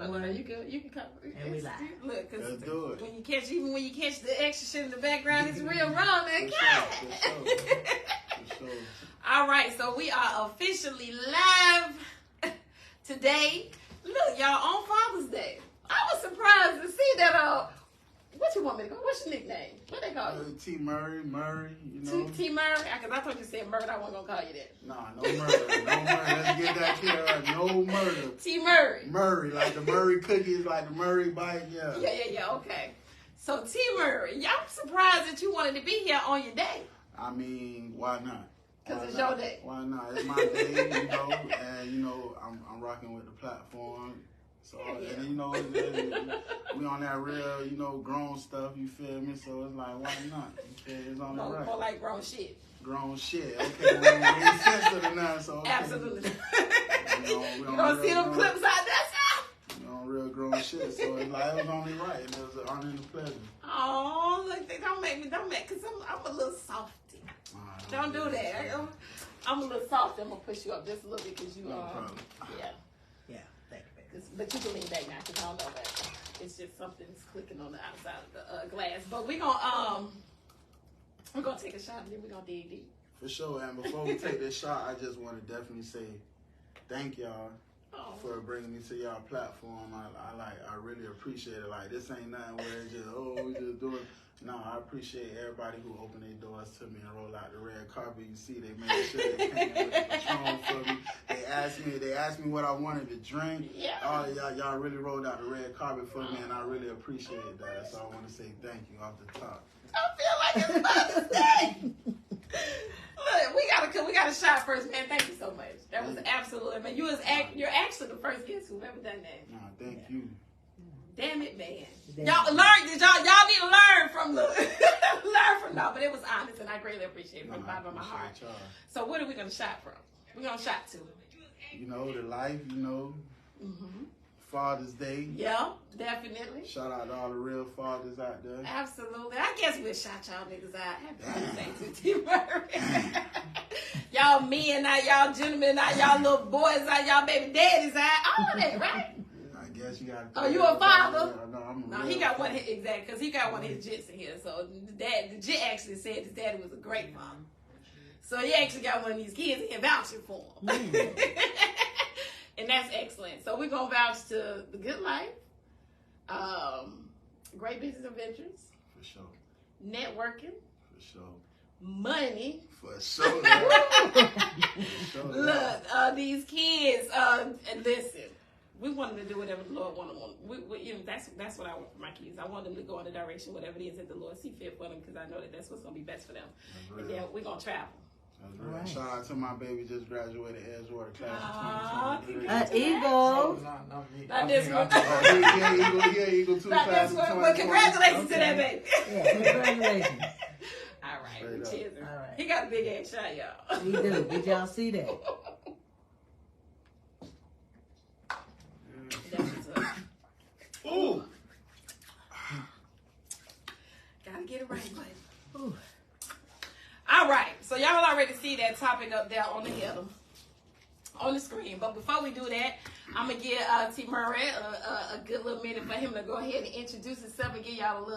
One. You can come. And we live. Look, because Let's do it. when you catch the extra shit in the background, it's real wrong. For sure. All right, so we are officially live today. Look, y'all, on Father's Day. I was surprised to see that. What you want me to call? What's your nickname? What they call you? T. Murray, you know. T. Murray? Because I thought you said murder. I wasn't going to call you that. Nah, no murder. Let's get that clear up. No murder. T. Murray. Murray, like the Murray cookies, like the Murray bite, yeah. Yeah, okay. So, T. Murray, y'all surprised that you wanted to be here on your day. I mean, why not? Because it's your day. Why not? It's my day, you know, and, you know, I'm rocking with the platform. So, and you know, we on that real, you know, grown stuff, you feel me? So it's like, why not? Okay, it's on the right. More like grown shit. Grown shit. Okay, we ain't sensitive enough, so okay. Absolutely. You gonna see them clips out there, you know, real grown shit. So it's like, it was only right. It was an honor and a pleasure. Oh, look, don't make me, because I'm a little softy. Don't do that. I'm a little softy. I'm gonna push you up just a little bit because you are. Yeah. But you can lean back now because I don't know that. It's just something's clicking on the outside of the glass. But we're gonna take a shot and then we're gonna dig deep. For sure. And before we take this shot, I just want to definitely say thank y'all for bringing me to y'all platform. I really appreciate it. Like, this ain't nothing where it's just we just do it. No, I appreciate everybody who opened their doors to me and rolled out the red carpet. You see, they made sure they came with the Patron for me. They asked me what I wanted to drink. Yeah. All of y'all really rolled out the red carpet for me, and I really appreciate that. So I want to say thank you off the top. I feel like it's Father's Day. Look, we got a shot first, man. Thank you so much. That was absolutely, man. You're actually the first guest who've ever done that. Nah, thank you. Damn it, man. Y'all need to learn from but it was honest and I greatly appreciate it from the bottom of my heart. Y'all. So what are we gonna shot from? We're gonna shot to. You know, the life, you know. Father's Day. Yeah, definitely. Shout out to all the real fathers out there. Absolutely. I guess we'll shout y'all niggas out. Happy Father's Day to T. Murray. Y'all men out, y'all gentlemen out, y'all little boys out, y'all baby daddies out. All that, right? I guess you got. Oh, you a father? No, he got one. Exactly, because he got one of his jits in here. So the jit actually said his daddy was a great father. So he actually got one of these kids in here vouching for him. And that's excellent. So we're gonna vouch to the good life, great business adventures, for sure, networking, for sure, money, for sure. Look, these kids. And listen. We want them to do whatever the Lord wanted. That's what I want for my kids. I want them to go in the direction, whatever it is that the Lord see fit for them, because I know that that's what's going to be best for them. And then we're going to travel. Right. Shout out to my baby just graduated Edgewater class of 2023. Eagle. Not this one. Eagle 2 Not class this of one. Well, congratulations to that baby. Yeah, congratulations. All right. Cheers. All right. He got a big ass shot, y'all. He do. Did y'all see that? Ooh. Gotta get it right, buddy. Ooh. All right, so y'all already see that topic up there on the header, on the screen. But before we do that, I'm gonna give T. Murray a good little minute for him to go ahead and introduce himself and give y'all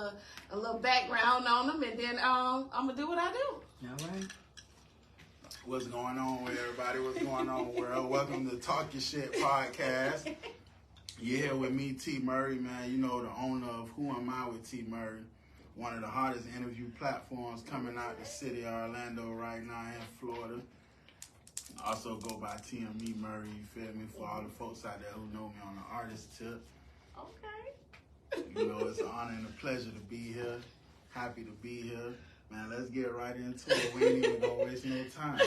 a little background on him, and then I'm gonna do what I do. All right. What's going on with everybody? What's going on, world? Welcome to Talk Your Shit podcast. You're here with me, T. Murray, man. You know, the owner of Who Am I with T. Murray. One of the hottest interview platforms coming out the city of Orlando right now in Florida. Also go by TME Murray, you feel me? For all the folks out there who know me on the artist tip. Okay. You know, it's an honor and a pleasure to be here. Happy to be here. Man, let's get right into it. We ain't even gonna waste no time.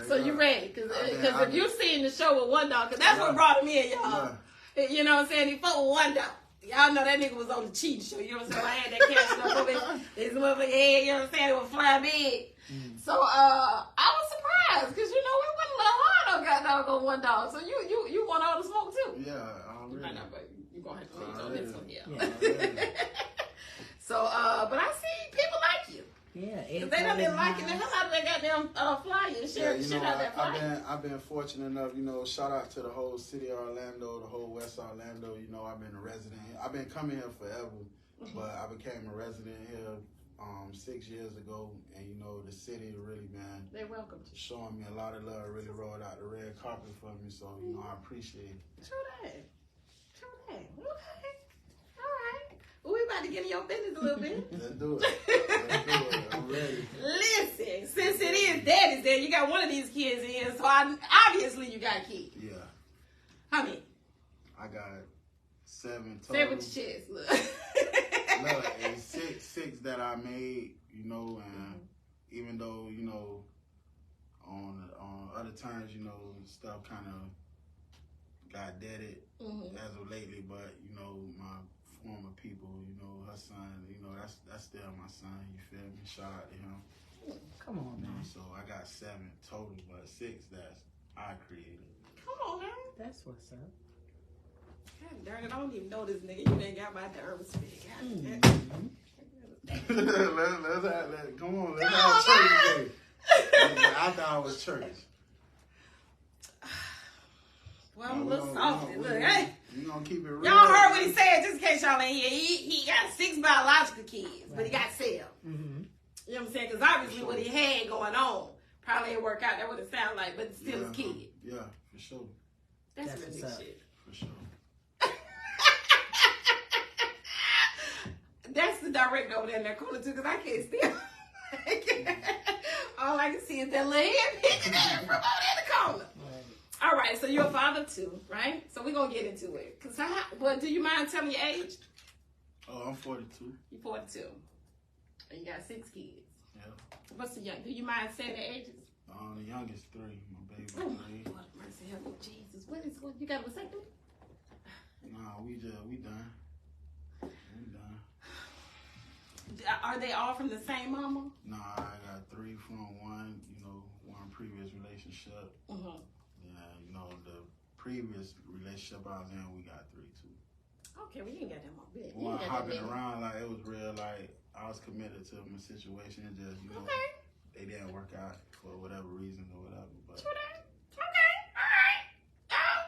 So you ready? Because if you seen the show with one dog, because that's what brought him in, y'all. Yeah. You know what I'm saying? He fought with one dog. Y'all know that nigga was on the cheating show. You know what I'm saying? I had that cash up over his motherfucking head. You know what I'm saying? It was fly big. So I was surprised because you know we went a little hard on goddamn on one dog. So you want all the smoke too? Yeah, already. I know, but you gonna have to leave on this one, yeah. So but I see people like you. Yeah, Cause they done been liking the hell out of that goddamn flyer and sharing shit out of that flyer. I've been fortunate enough, you know, shout out to the whole city of Orlando, the whole West Orlando. You know, I've been a resident. I've been coming here forever, but I became a resident here 6 years ago, and you know, the city really been welcome to showing me a lot of love. Really rolled out the red carpet for me, so you know, I appreciate it. True that. Okay. All right. Well, we about to get in your business a little bit. Let's do it. I'm ready. Listen, since it is daddy's day, you got one of these kids in, so obviously you got kids. Yeah. How many? I got 7 total. 7 chicks. Look. Look, it's six that I made, you know, and even though, you know, on other terms, you know, stuff kind of got deaded as of lately, but, you know, my former people, you know, her son, you know, that's still my son, you feel me? Shout out to him. Come on, man. So I got 7 total, but 6 that I created. Come on, man. That's what's up. God darn it, I don't even know this nigga. You ain't got my nerve to speak. Come on, let's have church today. I thought it was church. Well, I'm a little salty. Look, hey. You gonna keep it real. Y'all heard what he said, just in case y'all ain't here. He got 6 biological kids, but he got 7. You know what I'm saying? Because obviously what he had going on probably didn't work out. That would have sounded like, but it's still his kid. Yeah, for sure. That's really shit. For sure. That's the director over there in that corner too, because I can't stand. All I can see is that little head picking at from over there in the corner. All right, so you're a father too, right? So we're gonna get into it. Well, do you mind telling your age? Oh, I'm 42. You're 42, and you got 6 kids. Yeah. What's the young? Do you mind saying the ages? The youngest 3, my baby. Oh 3. my God, mercy, help me, Jesus. What you got a vasectomy? Nah, we done. We done. Are they all from the same mama? Nah, I got 3 from one previous relationship. Yeah, you know, the previous relationship I was in, we got 3 too. Okay, well, you ain't got that much big. We weren't hopping around, like, it was real, like, I was committed to my situation, and just, you know, they didn't work out for whatever reason or whatever. But True that. Okay, all right.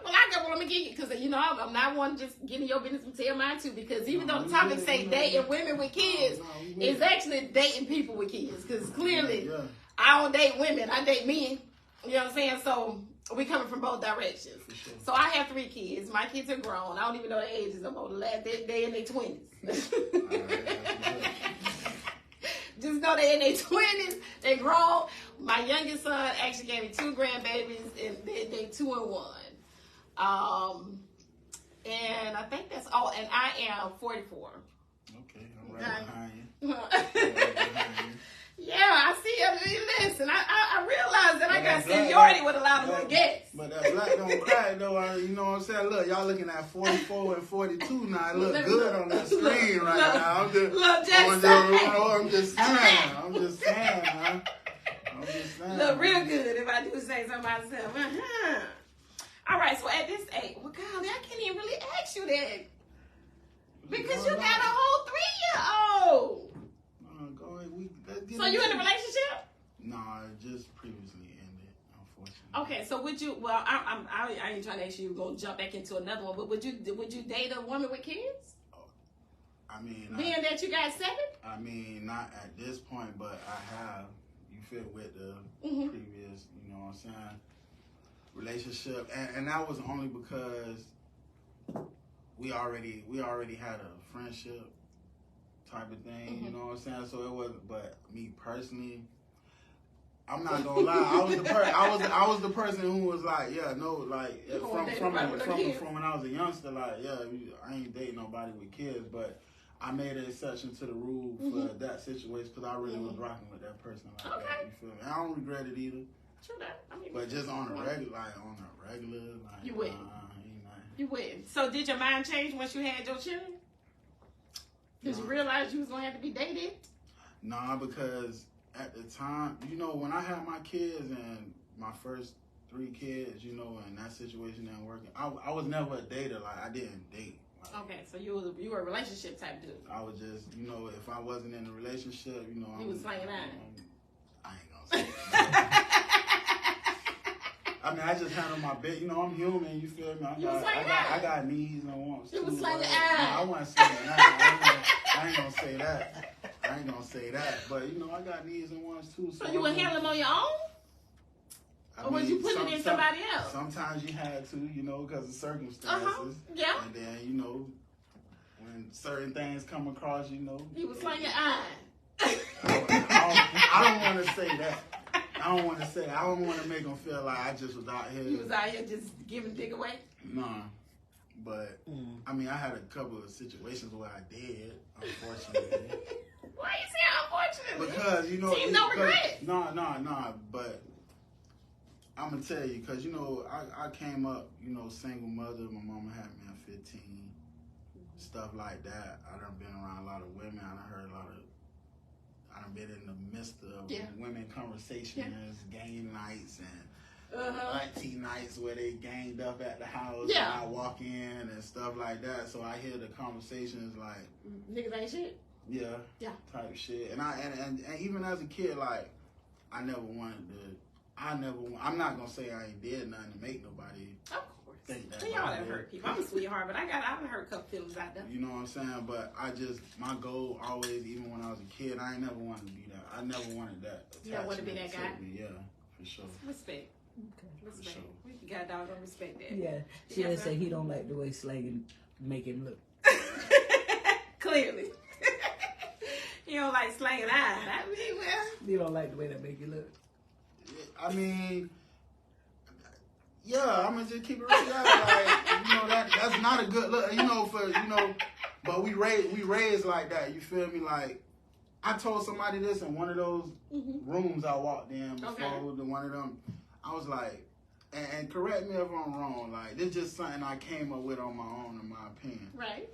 Well, I got what I'm gonna give you, because, you know, I'm not one just getting your business and tell mine too, because even though the topic say dating women with kids, it's actually dating people with kids, because clearly I don't date women, I date men. You know what I'm saying? So we coming from both directions. Sure. So I have 3 kids. My kids are grown. I don't even know their ages no more. They in their 20s. Just know they're in their 20s. They grown. My youngest son actually gave me 2 grandbabies, and they 2 and 1. And I think that's all. And I am 44. Okay, I'm right behind you. Yeah, I see. Listen, I realized that I got seniority with a lot of my guests. But that black don't crack though. You know what I'm saying? Look, y'all looking at 44 and 42 now. It look good on the screen right now. I'm just saying, huh? Look real good if I do say so myself. All right, so at this age, well, golly, I can't even really ask you that. Because you got a whole 3-year-old. Go ahead. So you in a relationship? No, it just previously ended, unfortunately. Okay, so would you? Well, I ain't trying to ask you. We're gonna jump back into another one. But would you date a woman with kids? I mean, being that you got 7. I mean, not at this point, but I have. You feel with the previous, you know what I'm saying, relationship, and that was only because we already had a friendship type of thing, you know what I'm saying? So it wasn't, but me personally, I'm not gonna lie, I was the person who was like, yeah, no, like from when I was a youngster, like, yeah, I ain't dating nobody with kids, but I made an exception to the rule for that situation because I really was rocking with that person like that. You feel me? I don't regret it either. True that. I mean, but just on a regular, like you wouldn't. You wouldn't. So did your mind change once you had your children? Did you realize you was gonna have to be dated? Nah, because at the time, you know, when I had my kids and my first 3 kids, you know, and that situation didn't work, I was never a dater. Like, I didn't date. Like, okay, so you were a relationship type dude. I was just, you know, if I wasn't in a relationship, you know, You was slanging iron. I ain't gonna say that. I mean, I just handle my bit. You know, I'm human. You feel me? I got needs and wants. You too, was slanging but, iron. I wasn't slanging iron. I ain't gonna say that. I ain't gonna say that. But you know, I got needs and wants too. So you were handling on your own? Or was you putting it in somebody else? Sometimes you had to, you know, because of circumstances. Yeah. And then, you know, when certain things come across, you know. He was slanging iron. I don't want to say that. I don't want to make them feel like I just was out here. You was out here just giving dick away? Nah. But, I mean, I had a couple of situations where I did, unfortunately. Why you say unfortunately? Because, you know. Team no regret. Nah. But I'm going to tell you, because, you know, I came up, you know, single mother. My mama had me at 15. Stuff like that. I done been around a lot of women. I done heard a lot of. I done been in the midst of women conversations, game nights, and auntie nights where they ganged up at the house and I walk in and stuff like that. So I hear the conversations like niggas ain't shit. Yeah. Type shit. And even as a kid, like I never wanted to. I'm not gonna say I ain't did nothing to make nobody. Think that. We all done hurt people. I'm a sweetheart, but I done hurt a couple feelings out there. You know what I'm saying? But my goal always, even when I was a kid, I ain't never wanted to be that. I never wanted that. You don't want to be that guy? Yeah, for sure. Respect. Okay. Respect. For sure. We got dog don't respect that. Yeah. She just say he don't like the way slanging make him look. Clearly. You don't like slanging eyes. I mean, well. You don't like the way that make you look. I mean, yeah, I'm gonna just keep it real. Like, you know, that's not a good look. You know, but we raised like that. You feel me? Like I told somebody this in one of those rooms I walked in before one of them. I was like, and correct me if I'm wrong. Like this just something I came up with on my own, in my opinion. Right.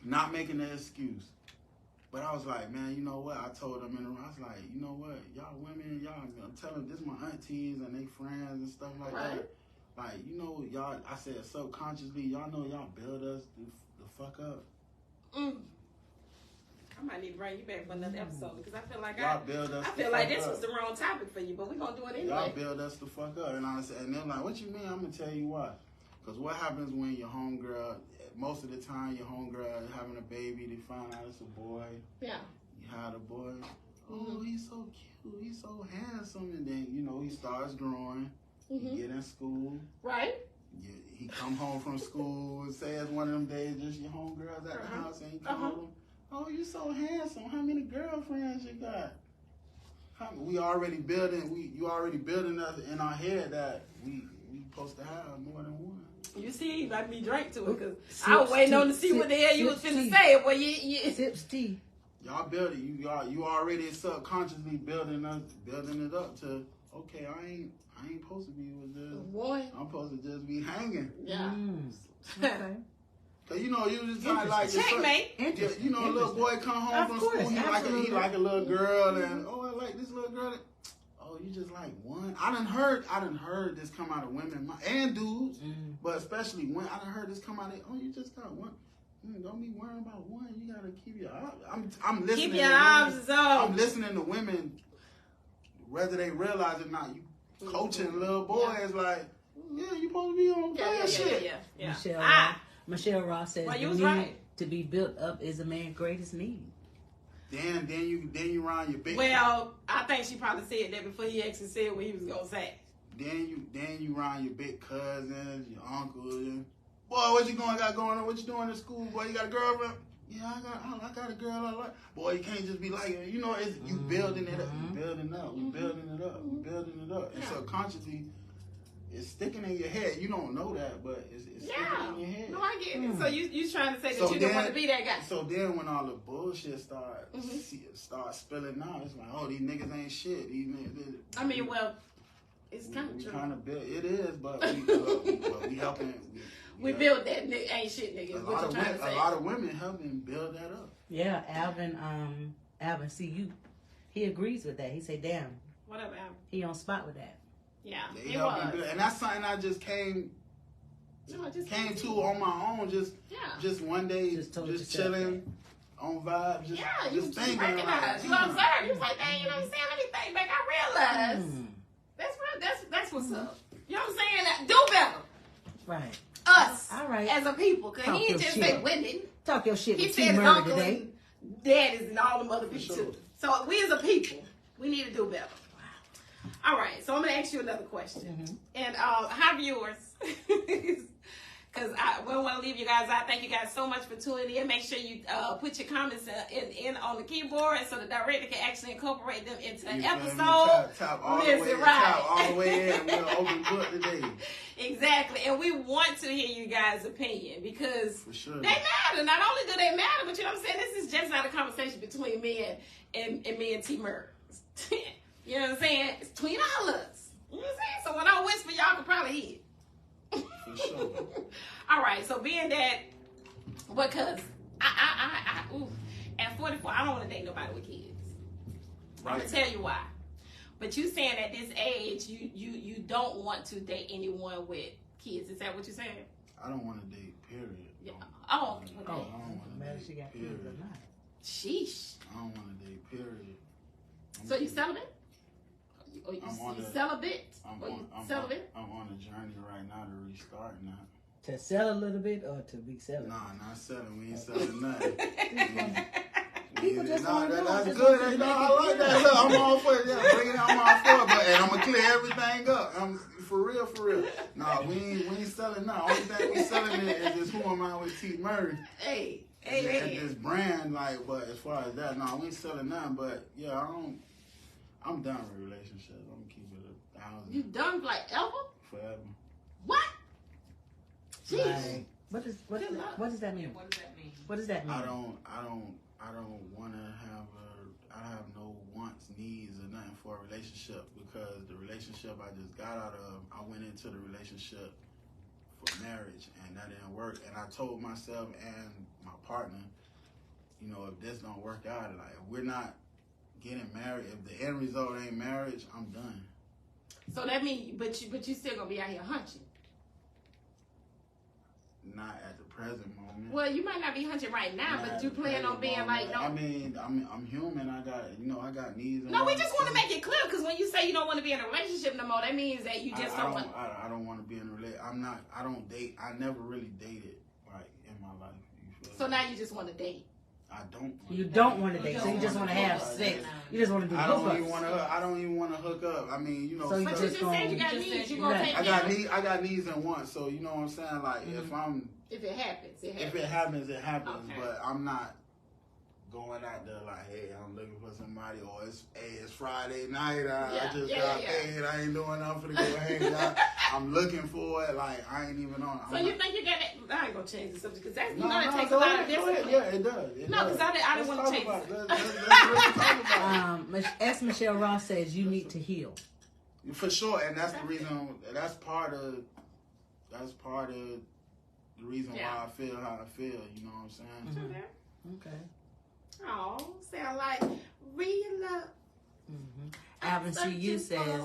Not making an excuse. But I was like, man, you know what? I told them in the room, I was like, you know what? Y'all women, I'm telling this my aunties and they friends and stuff like that. Like, you know, y'all, I said subconsciously, y'all know y'all build us the fuck up. I might need to bring you back for another episode because I feel like I feel like this was the wrong topic for you, but we're going to do it anyway. Y'all build us the fuck up. And I said, and they're like, what you mean? I'm going to tell you why. Because what happens when your homegirl, most of the time your homegirl is having a baby, they find out it's a boy. Yeah. You had a boy. Oh, he's so cute. He's so handsome. And then, you know, he starts growing. He get in school. Right. He come home from school and say it's one of them days just your homegirls at the house and you call him. Oh, you so handsome. How many girlfriends you got? You already building us in our head that we supposed to have more than one. You see, you let me drink to it because I was waiting on to see what the hell you was finna say. Well, you sips tea. Y'all build it. You already subconsciously building it up to okay. I ain't supposed to be with this. Boy, I'm supposed to just be hanging. Yeah. Okay. Cause you know you just like checkmate. You know, a little boy come home from school. He like a little girl, and I like this little girl. Oh, you just like one? I done heard this come out of women and dudes, but especially when I done heard this come out of. Oh, you just got one. Don't be worrying about one. You gotta keep your. I'm listening. Keep your options open. I'm listening to women, whether they realize it or not. You coaching little boys like, yeah, you supposed to be on that shit. Yeah. Michelle Ross says the need to be built up is a man's greatest need. Then you round your big. Well, I think she probably said that before he actually said what he was gonna say. Then you round your big cousins, your uncles. And, boy, what you got going on? What you doing in school? Boy, you got a girlfriend? Yeah, I got a girl I like. Boy, you can't just be like, you know, it's you building it up, you building up, we building it up, we building it up, and subconsciously. It's sticking in your head. You don't know that, but it's sticking in your head. No, I get it. So you trying to say that you don't want to be that guy. So then when all the bullshit start spilling out, it's like, oh, these niggas ain't shit. These niggas, I mean, well, it's kind of true. We kind of build. It is, but we helping. We build that ain't shit niggas. A lot of women helping build that up. Yeah, Alvin, see you. He agrees with that. He say, damn. What up, Alvin? He on spot with that. Yeah, and that's something I just came No, just came to on my own, just one day, just chilling on vibes, just you just thinking. recognize, you observe. You was like, dang, you know what I'm saying? Let me think back. I realized that's what's up. You know what I'm saying? Do better. Right. Us. All right. As a people, cause Talk he didn't your just shit. say women. Talk your shit He with said T his Murray uncle today. and daddies and all them other people sure. too. So we as a people, we need to do better. All right, so I'm gonna ask you another question, and hi viewers, because I want to leave you guys out. Thank you guys so much for tuning in. Make sure you put your comments in on the keyboard so the director can actually incorporate them into the episode. Tap all Listen, the way, right. tap all the way in. We'll open book today. Exactly, and we want to hear you guys' opinion because For sure. they matter. Not only do they matter, but you know what I'm saying. This is just not a conversation between me and me and T Murray. You know what I'm saying? It's between all of us. You know what I'm saying? So when I whisper, y'all can probably hear it. For sure. All right. So being that, because at 44, I don't want to date nobody with kids. I'm gonna tell you why. But you saying at this age, you don't want to date anyone with kids. Is that what you're saying? I don't want to date. Period. Yeah. I Oh. don't Okay. want to Matter date. she got kids Period. or not. Sheesh. I don't want to date. Period. So you celibate? Or you celibate? Celibate? I'm on a journey right now to restart now. To sell a little bit or to be selling? Nah, not selling. We ain't selling nothing. People just nah, want to know. that's Just good. want to I like that. Look, I'm all for it. Yeah, bring it. I'm all for it. But and I'm gonna clear everything up. I'm for real. Nah, we ain't selling nothing. Only thing we selling is this Who Am I with T Murray. Hey. And this brand, like, but as far as that, no, we ain't selling nothing. But yeah, I'm done with relationships. I'm gonna keep it 1,000. You done like ever? Forever. What? Jeez. Like, what does that mean? What does that mean? What does that mean? I don't want to I have no wants, needs, or nothing for a relationship because the relationship I just got out of, I went into the relationship for marriage and that didn't work. And I told myself and my partner, you know, if this don't work out, like if we're not getting married, if the end result ain't marriage, I'm done. So that means, but you still gonna be out here hunching. Not at the present moment. Well, you might not be hunching right now, but you plan on being like, no. I mean, I'm human. I got needs. And no, we just want to make it clear because when you say you don't want to be in a relationship no more, that means that you just don't want. I don't want to be in a relationship. I don't date. I never really dated like in my life. You feel so me? now you just want to date. I don't. You don't want to date, so you just want to have sex. You just want to do I don't even want to hook up. I mean, you know. So But you just said you got needs. You gonna take care. I got needs and wants. So you know what I'm saying. Like if it happens, it happens. If it happens, it happens. Okay. But I'm not going out there like, hey, I'm looking for somebody, or it's Friday night. I just got paid. I ain't doing nothing for the go hang out. I'm looking for it. Like I ain't even on. So you think you got it? I ain't gonna change the subject because that's that takes a lot of discipline. Yeah, it does. No, because I didn't want to change it. Let's really talk about it. As Michelle Ross says, you need to heal. For sure, and that's the reason. That's part of the reason why I feel how I feel. You know what I'm saying? Okay. Oh, sound like real love. Alvin CU says,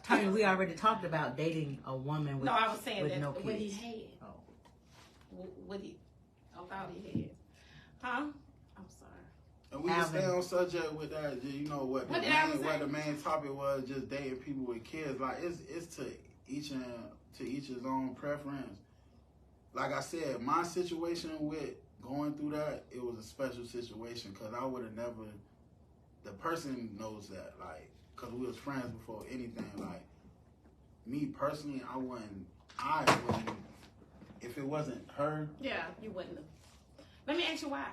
Tony, we already talked about dating a woman with, I was saying with that no kids. what he had. What he thought he had. Huh? I'm sorry. And we can stay on subject with that. You know what the main topic was, just dating people with kids. Like it's to each his own preference. Like I said, my situation with going through that, it was a special situation because I would have never. The person knows that, like, because we was friends before anything. Like, me personally, I wouldn't. If it wasn't her. Yeah, you wouldn't have. Let me ask you why.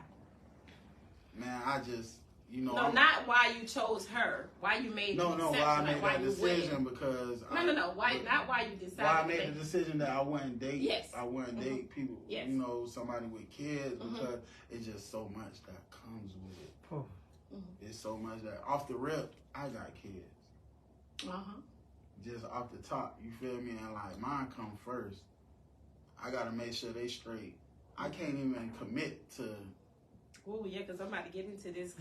Man, I just, No, not why you chose her. Why you made the decision. Why I made that decision because. No. Why not why you decided? Why I made the decision that I wouldn't date. Yes. I wouldn't date people. Yes. You know, somebody with kids because it's just so much that comes with it. It's so much that off the rip, I got kids. Just off the top, you feel me? And like mine come first. I gotta make sure they straight. I can't even commit to. Oh yeah, because I'm about to get into this.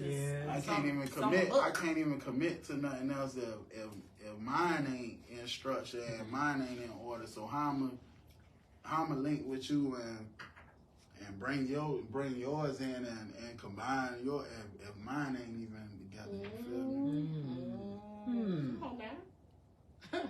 I can't even commit. I can't even commit to nothing else if mine ain't in structure and mine ain't in order. So how I'ma link with you and bring yours in and combine your if mine ain't even together. You feel me? Come on now.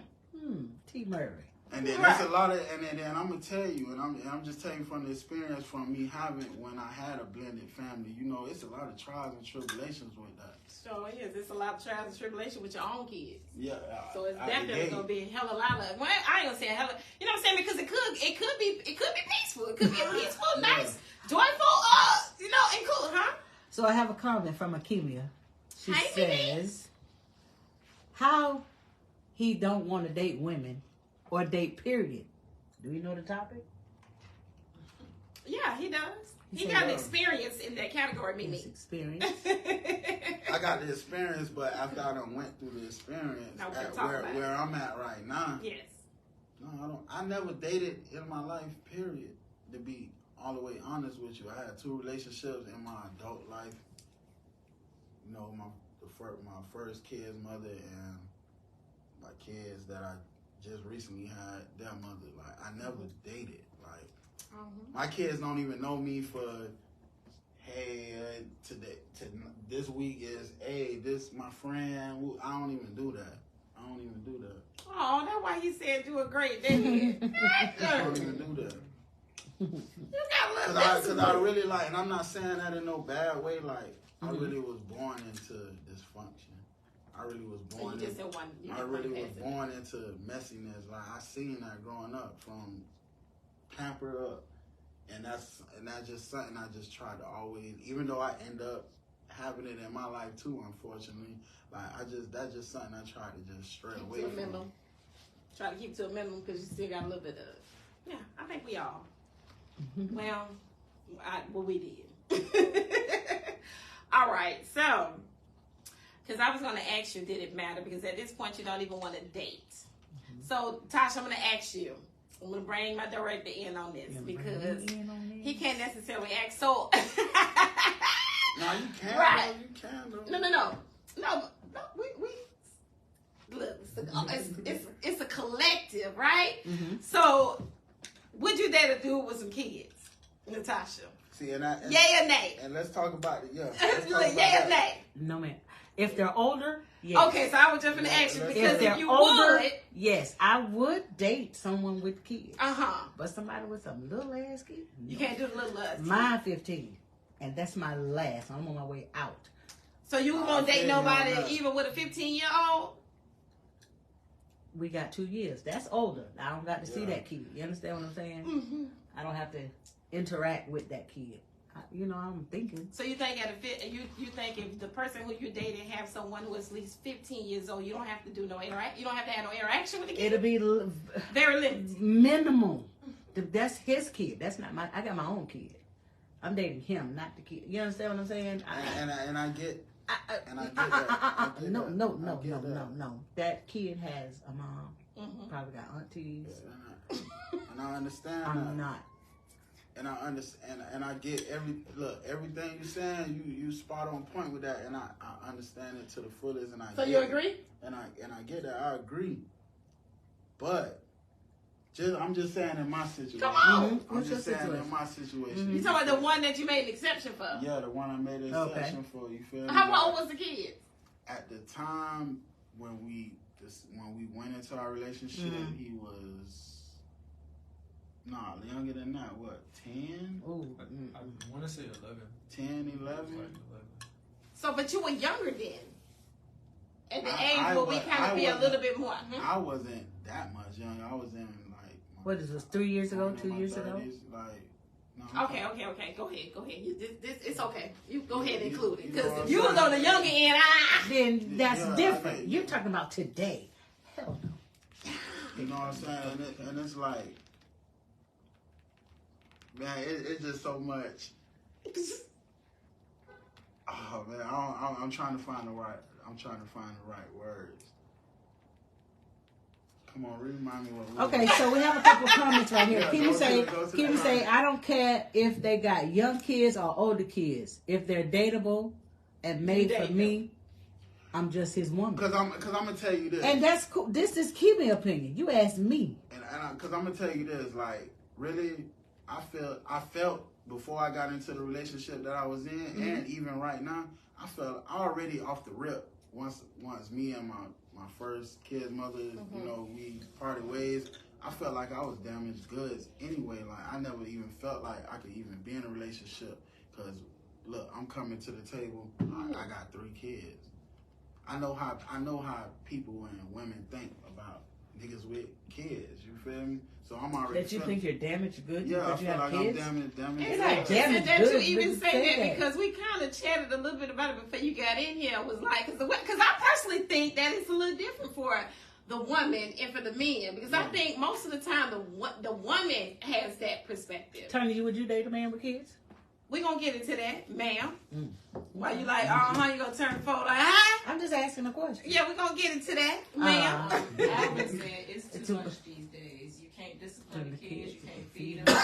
T. Murray. And then there's a lot of, and then I'm gonna tell you, and I'm just telling you from the experience from me having when I had a blended family. You know, it's a lot of trials and tribulations with that. So it is. It's a lot of trials and tribulations with your own kids. Yeah. So it's definitely gonna be a hell of a lot of. Well, I ain't gonna say a hell of. You know what I'm saying? Because it could be peaceful. It could be a peaceful, nice, joyful, and cool, huh? So I have a comment from Akemia. She says, "How he don't want to date women or date period." Do you know the topic? Yeah, he does. He got experience in that category, Mimi. His experience. I got the experience, but after I done went through the experience, where I'm at right now. Yes. No, I don't. I never dated in my life. Period. To be all the way honest with you, I had 2 relationships in my adult life. You know, my first kid's mother and my kids that I just recently had their mother. Like, I never dated. Like, my kids don't even know me for, hey, today, this week is, hey, this my friend. I don't even do that. Oh, that's why he said you a great dad. I don't even do that. You got a little Because I really like, and I'm not saying that in no bad way, like, I really was born into dysfunction. I really was born born into messiness. Like, I seen that growing up from pampered up. And that's just something I just try to always, even though I end up having it in my life too, unfortunately, like, that's just something I try to just stray away from. Try to keep to a minimum because you still got a little bit of, yeah, I think we all. Well, we did. All right, so, because I was going to ask you, did it matter? Because at this point, you don't even want to date. So, Tasha, I'm going to ask you. I'm going to bring my director in on this because he can't necessarily ask. So, no, you can. Right. You can. No. We look. It's a collective, right? So, would you date a dude with some kids, Natasha? See, yay or nay? And let's talk about it. Yeah. Yay or nay? No, man. If they're older, yes. Okay, so I was just going to ask you because if you older, would, yes, I would date someone with kids. But but somebody with some little ass kids, you can't do the little ass. Mine 15, and that's my last. I'm on my way out. So you won't date nobody even with a 15-year-old? We got 2 years. That's older. I don't got to see that kid. You understand what I'm saying? I don't have to interact with that kid. I'm thinking. So you think you think if the person who you're dating have someone who is at least 15 years old, you don't have to do no interact. You don't have to have no interaction with the kid. It'll be very limited. Minimal. That's his kid. That's not my. I got my own kid. I'm dating him, not the kid. You understand what I'm saying? And I get. No. That kid has a mom. Probably got aunties. And I understand. I'm not. And I understand, and I get everything you're saying. You spot on point with that, and I understand it to the fullest. And you agree? And I get that. I agree. But I'm just saying in my situation. Come on. I'm just saying in my situation. You talking about the one that you made an exception for? Yeah, the one I made an exception for. You feel me? How old was the kid? At the time when we went into our relationship, he was. Nah, younger than that. What, 10? Oh, I want to say 11. 10, 11. So, but you were younger then. At the age where we kind of be a little bit more. I wasn't that much younger. I was in like. What is this? 3 years ago? 2 years 30s, ago? Like. No, okay. Go ahead. It's okay. You go ahead and include it because if you was on the younger end, then that's different. You're talking about today. Hell no. You know what I'm saying? And it's like. Man, it's just so much. Oh man, I'm trying to find the right words. Come on, remind me what. Okay, so we have a couple of comments right here. Kimmy say, I don't care if they got young kids or older kids. If they're dateable and made for me, I'm just his woman. Because I'm gonna tell you this. And that's cool. This is Kimmy's opinion. You asked me. And because I'm gonna tell you this, like. really, I felt before I got into the relationship that I was in, and even right now, I felt already off the rip. Once me and my first kid's mother, you know, we parted ways. I felt like I was damaged goods anyway. Like I never even felt like I could even be in a relationship. Cause look, I'm coming to the table. I got 3 kids. I know how people and women think about niggas with kids. You feel me? So I'm already. That you think you're damaged goods? Yeah, I because you feel have like kids? I'm damaged. It's like damaged that goods, you even but say that because we kind of chatted a little bit about it before you got in here. It was like, because I personally think that it's a little different for the woman and for the men, because I think most of the time the woman has that perspective. Tony, would you date a man with kids? We're going to get into that, ma'am. Why you like, you going to turn the phone like, hi? I'm just asking a question. Yeah, we're going to get into that, ma'am. Alvin said it's too much these days. You can't discipline the kids. You can't feed them.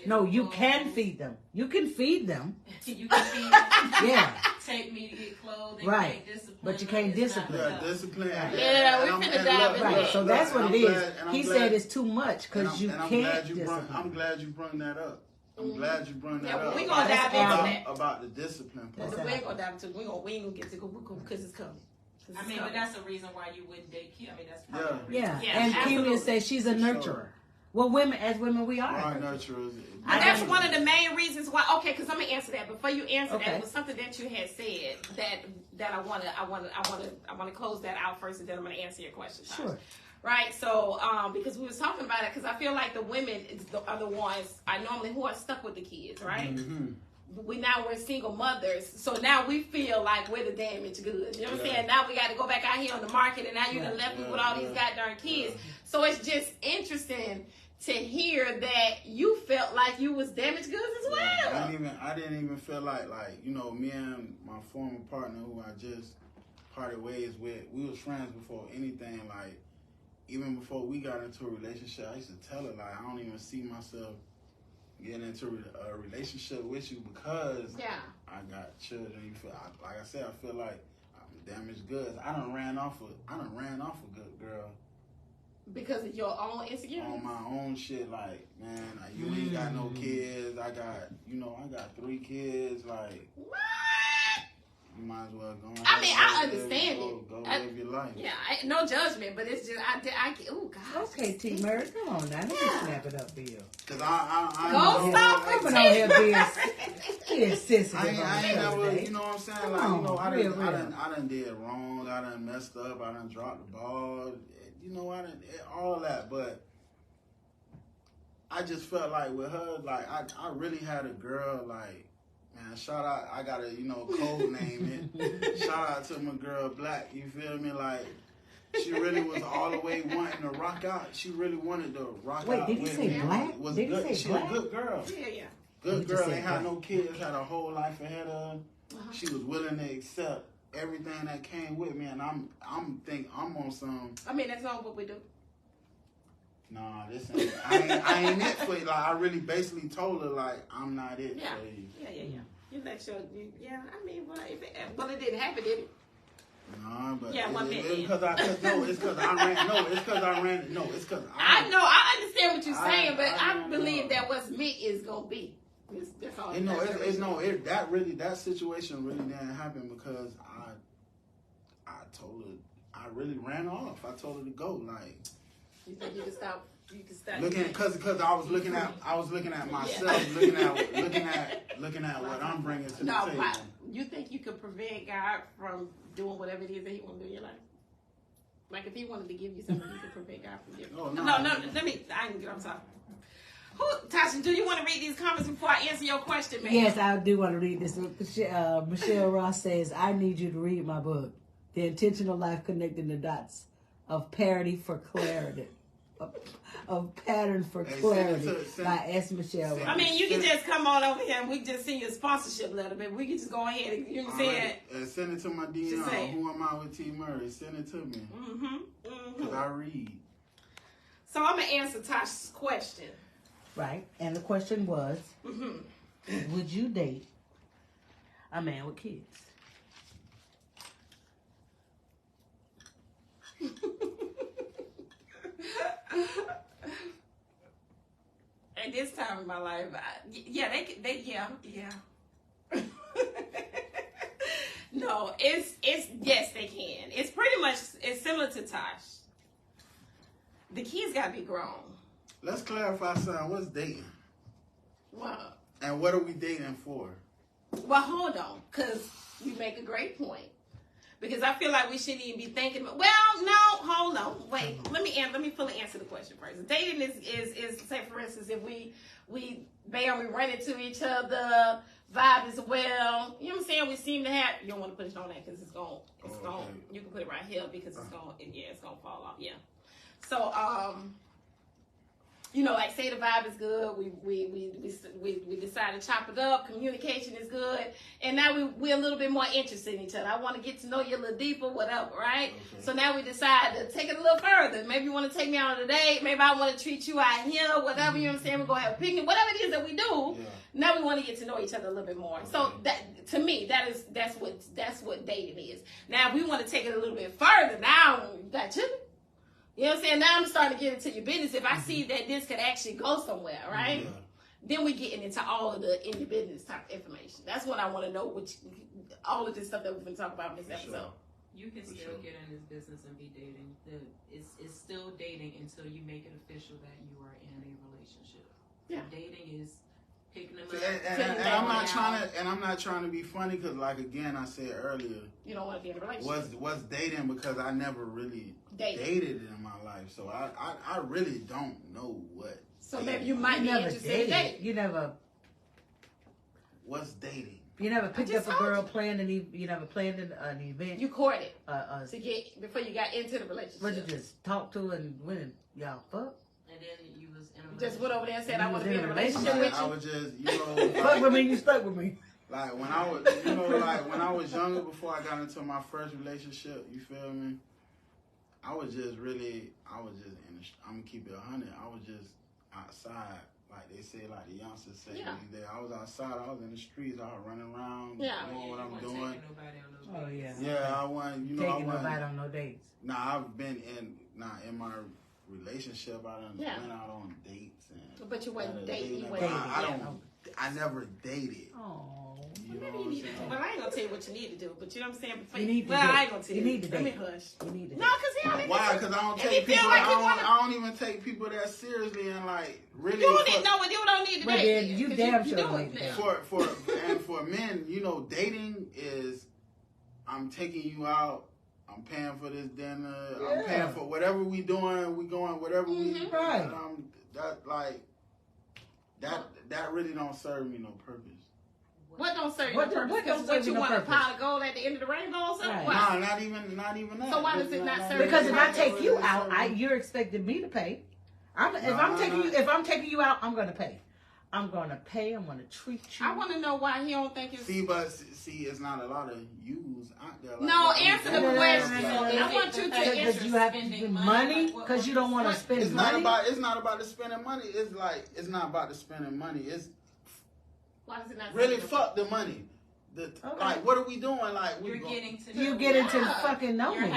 No, you can feed them. You can feed them. You can feed them. Yeah. Take me to get clothes. Right. Discipline But you can't discipline. Yeah, discipline. Yeah, we finna dive in. Right, so that's what it is. He said it's too much because you can't discipline. I'm glad you brought that up. I'm glad you brought that up. We're going to dive into that. About the discipline part. We ain't going to dive into it. We ain't going to get to it because it's coming. I mean, but that's a reason why you wouldn't date kids. I mean, that's probably Yeah. Yeah, And absolutely. Kimmy says she's a nurturer. Well, as women, we are. Nurturers. And that's one of the main reasons why. Okay, because I'm gonna answer that. Before you answer that, it was something that you had said that I want to close that out first, and then I'm gonna answer your question. Sure. Right. So, because we was talking about it, because I feel like the women are the ones who are stuck with the kids, right? Mm-hmm. We're single mothers, so now we feel like we're the damaged goods. You know what I'm saying? Now we got to go back out here on the market, and now you done left me with all these goddamn kids. So it's just interesting to hear that you felt like you was damaged goods as well. I didn't even feel like you know, me and my former partner who I just parted ways with, we was friends before anything. Like even before we got into a relationship, I used to tell her like I don't even see myself getting into a relationship with you because I got children. You feel like I said, I feel like I'm damaged goods. I done ran off a good girl. Because of your own insecurity? On my own shit, like, man, you ain't got no kids. I got 3 kids. Like, what? You might as well go. I understand it. Go live your life. Yeah, no judgment, but it's just oh God. Okay, T. Murray, come on now, let me snap it up for you. Cause I Go stop for coming on here being sensitive. I ain't never, you know what I'm saying? Like, you know, I done did wrong. I done messed up. I done dropped the ball. You know, I done all that, but I just felt like with her, like I really had a girl, like, man, shout out, I gotta, code name it. Shout out to my girl Black, you feel me? Like, she really was all the way wanting to rock out. She really wanted to rock out. Wait, did you say Black? She a good girl. Yeah. Good girl, ain't had no kids, had a whole life ahead of her. She was willing to accept everything that came with me, and I'm on some. I mean, that's not what we do. Nah, this ain't. I ain't it for you. Like, I really basically told her like I'm not it for you. Yeah. You let your. Yeah, I mean, well, it didn't happen, did it? Nah, but it's because I ran. No, it's because I know. I understand what you're saying, but I believe that what's meant is gonna be. That's all. That situation really didn't happen because I told her I really ran off. I told her to go. Like, you think you can stop? You can stop. Because I was looking at myself, looking at what I'm bringing to the table. You think you could prevent God from doing whatever it is that He want to do in your life? Like if He wanted to give you something, you could prevent God from giving. Oh, no. No. I can get. I'm sorry. Tasha, do you want to read these comments before I answer your question, man? Yes, I do want to read this. Michelle Ross says, I need you to read my book, The Intentional Life Connecting the Dots of Parity for Clarity. Of Pattern for Clarity by S. Michelle Ross. I mean, you can just come on over here and we can just send you a sponsorship letter, but we can just go ahead and, you know what I'm saying? Send it to my DM. Who am I with T. Murray? Send it to me. Because I read. So I'm going to answer Tasha's question. Right, and the question was, would you date a man with kids? at this time in my life, yeah. No, it's yes, they can. It's pretty much it's similar to Tosh. The kids gotta be grown. Let's clarify something. What's dating? Well, And what are we dating for? well, hold on, because you make a great point. Because I feel like we shouldn't even be thinking. Well, no, hold on, wait. Let me fully answer the question first. Dating is say for instance, if we run into each other, vibe is well. You know what I'm saying? We seem to have. You don't want to put it on that because it's going. Okay. You can put it right here because it's going. Yeah, it's gonna fall off. Yeah. So you know, like say the vibe is good, we decide to chop it up, communication is good, and now we're a little bit more interested in each other. I want to get to know you a little deeper, whatever, right? Okay. So now we decide to take it a little further. Maybe you want to take me out on a date, maybe I want to treat you out here, whatever, you know what I'm saying? We're going to have a picnic, whatever it is that we do, now we want to get to know each other a little bit more. Okay. So that, to me, that's what dating is. Now if we want to take it a little bit further, now you got children. You know what I'm saying? Now I'm starting to get into your business. If I see that this could actually go somewhere, right? Yeah. Then we're getting into all of the in your business type information. That's what I want to know, all of this stuff that we've been talking about in this episode. You can still get in this business and be dating. It's still dating until you make it official that you are in a relationship. Yeah. Dating is picking them up. And I'm not trying to be funny because, like again, I said earlier, you don't want to be in a relationship. Was dating because I never really dated in my life, so I really don't know what. So maybe you might be interested in dating. You never. What's dating? You never picked up a girl, you never planned an event. You courted to get before you got into the relationship. But you just talked to her and went and y'all fuck. And then you was in a relationship. Just went over there and said I want to be in a relationship with you. I was just, fuck with me, you stuck with me. Like when I was, when I was younger, before I got into my first relationship, you feel me? I'm gonna keep it 100. I was just outside, like they say, like the youngsters say. Yeah. I was outside. I was in the streets. I was running around, doing what I'm doing. Oh yeah. Yeah, I wasn't. Taking nobody on no dates. Nah, I've been in my relationship. I done went out on dates and. But you wasn't dating. You wasn't dating. I never dated. Oh. Maybe you need to. Well, I ain't gonna tell you what you need to do, but you know what I'm saying. Before you need to I ain't gonna tell you. You need to Let me hush. You need to. No, because why? Because I don't take people. I don't even take people that seriously and like really. You don't know what you don't need to date. You damn sure need to date. For men, dating is I'm taking you out. I'm paying for this dinner. Yeah. I'm paying for whatever we doing. We going whatever we right. That really don't serve me no purpose. What don't serve you no purpose? Because what you want a pot of gold at the end of the rainbow or something? Right. No, not even that. So why does it not serve you? Because if I take you out, you're expecting me to pay. If I'm taking you out, I'm gonna pay. I'm gonna pay. I'm gonna treat you. I want to know why he don't think it's. See, it's not a lot of yous out there. No, answer the question. I want you to answer. Because you have to spend money. Because you don't want to spend money. It's not about the spending money. It's not about the spending money. It's why does it not really fuck the money. Like, what are we doing? Like, you're getting to. You getting to fucking know me.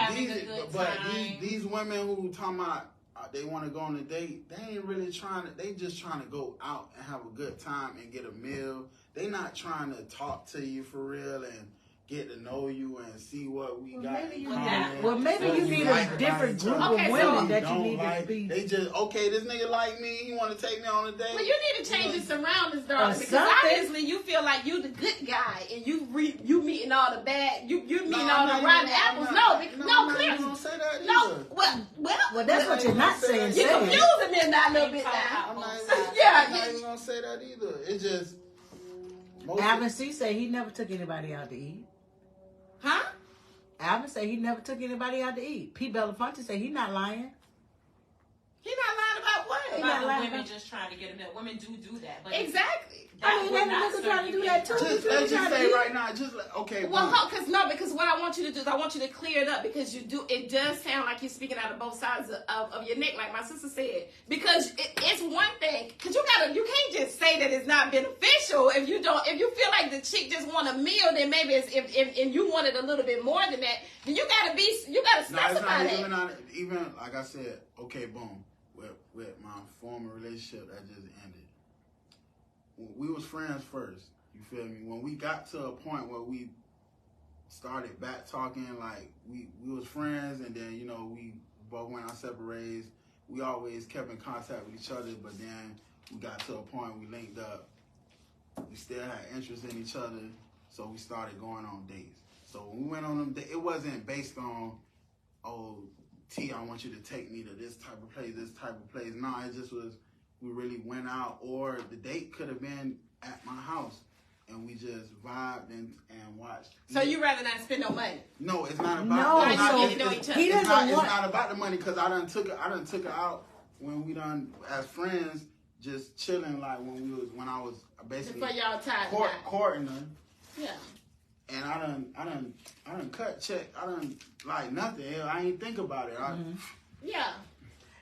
But these women who talking about. They want to go on a date. They ain't really trying to. They just trying to go out and have a good time and get a meal. They not trying to talk to you for real and get to know you and see what we got. Maybe you need a different group of women that you need to be. They just this nigga like me. He want to take me on a date. Well, you need to change your surroundings, darling, because obviously you feel like you the good guy and you meeting all the bad. You meeting all the rotten apples. No, clearly. You don't say that either. No, well, that's what you're not saying. You're confusing me now a little bit now. I'm not even gonna say that either. It's just. Alvin C. say he never took anybody out to eat. Huh? Alvin say he never took anybody out to eat. Pete Belafonte say he not lying. He not lying about what? About women just trying to get a meal. Women do that. But exactly. That niggas trying to do that too. Let's just say right now, okay. Well, because what I want you to do is I want you to clear it up because it does sound like you're speaking out of both sides of your neck, like my sister said. Because it's one thing, because you can't just say that it's not beneficial if you feel like the chick just want a meal, then maybe it's if you wanted a little bit more than that, then you gotta specify that. Even like I said, okay, boom, with my former relationship that just ended. we was friends first. You feel me? When we got to a point where we started back talking, like we was friends, and then we both went our separate ways. We always kept in contact with each other, but then we got to a point we linked up. We still had interest in each other, so we started going on dates. So when we went on them dates, it wasn't based on, oh, T, I want you to take me to this type of place, this type of place. No, it just was, we really went out, or the date could have been at my house, and we just vibed and watched. So you rather not spend no money? No, it's not about. No, it's not, it's not about the money, because I done took her out when we done as friends, just chilling, like when I was basically before y'all tied courting her. Yeah. And I done cut check. I done like nothing. I ain't think about it. Yeah.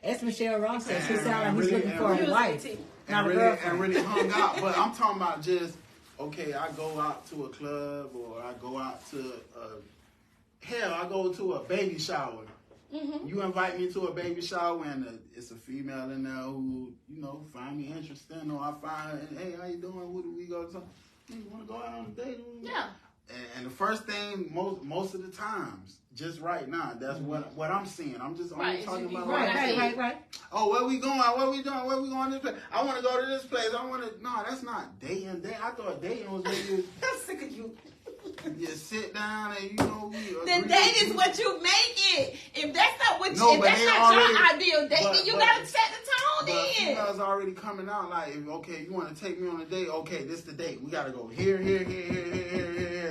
As Michelle Ross says, he sounds like he's looking for a wife, not a girlfriend. And really hung out. But I'm talking about just, okay, I go out to a club, or I go out to I go to a baby shower. Mm-hmm. You invite me to a baby shower, and it's a female in there who, find me interesting, or I find her, and hey, how you doing? Who do we go to? You want to go out on a date? Yeah. And the first thing, most of the times, just right now, that's what I'm seeing. I'm just only talking about right. Oh, where we going? What we doing? Where we going this place? I want to go to this place. No, that's not dating. I thought dating was when you. I'm sick of you. You sit down and the date is what you make it. If that's not what if that's not your ideal date, then you gotta set the tone in. Females already coming out like, okay, you want to take me on a date? Okay, this the date. We gotta go here.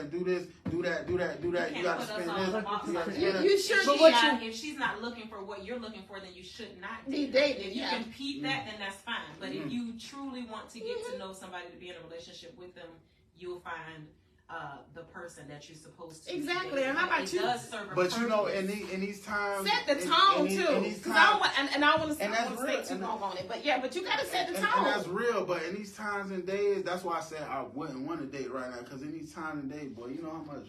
Do this, do that. You gotta spend this. You sure? If she's not looking for what you're looking for, then you should not be dating. If you compete that, then that's fine. But if you truly want to get to know somebody, to be in a relationship with them, you'll find the person that you're supposed to. Exactly. And how about you? But in these times, set the tone too. Because I don't want to say too long on it. But but you gotta set the tone. And that's real. But in these times and days, that's why I said I wouldn't want to date right now. Because in these times and days, boy, you know how much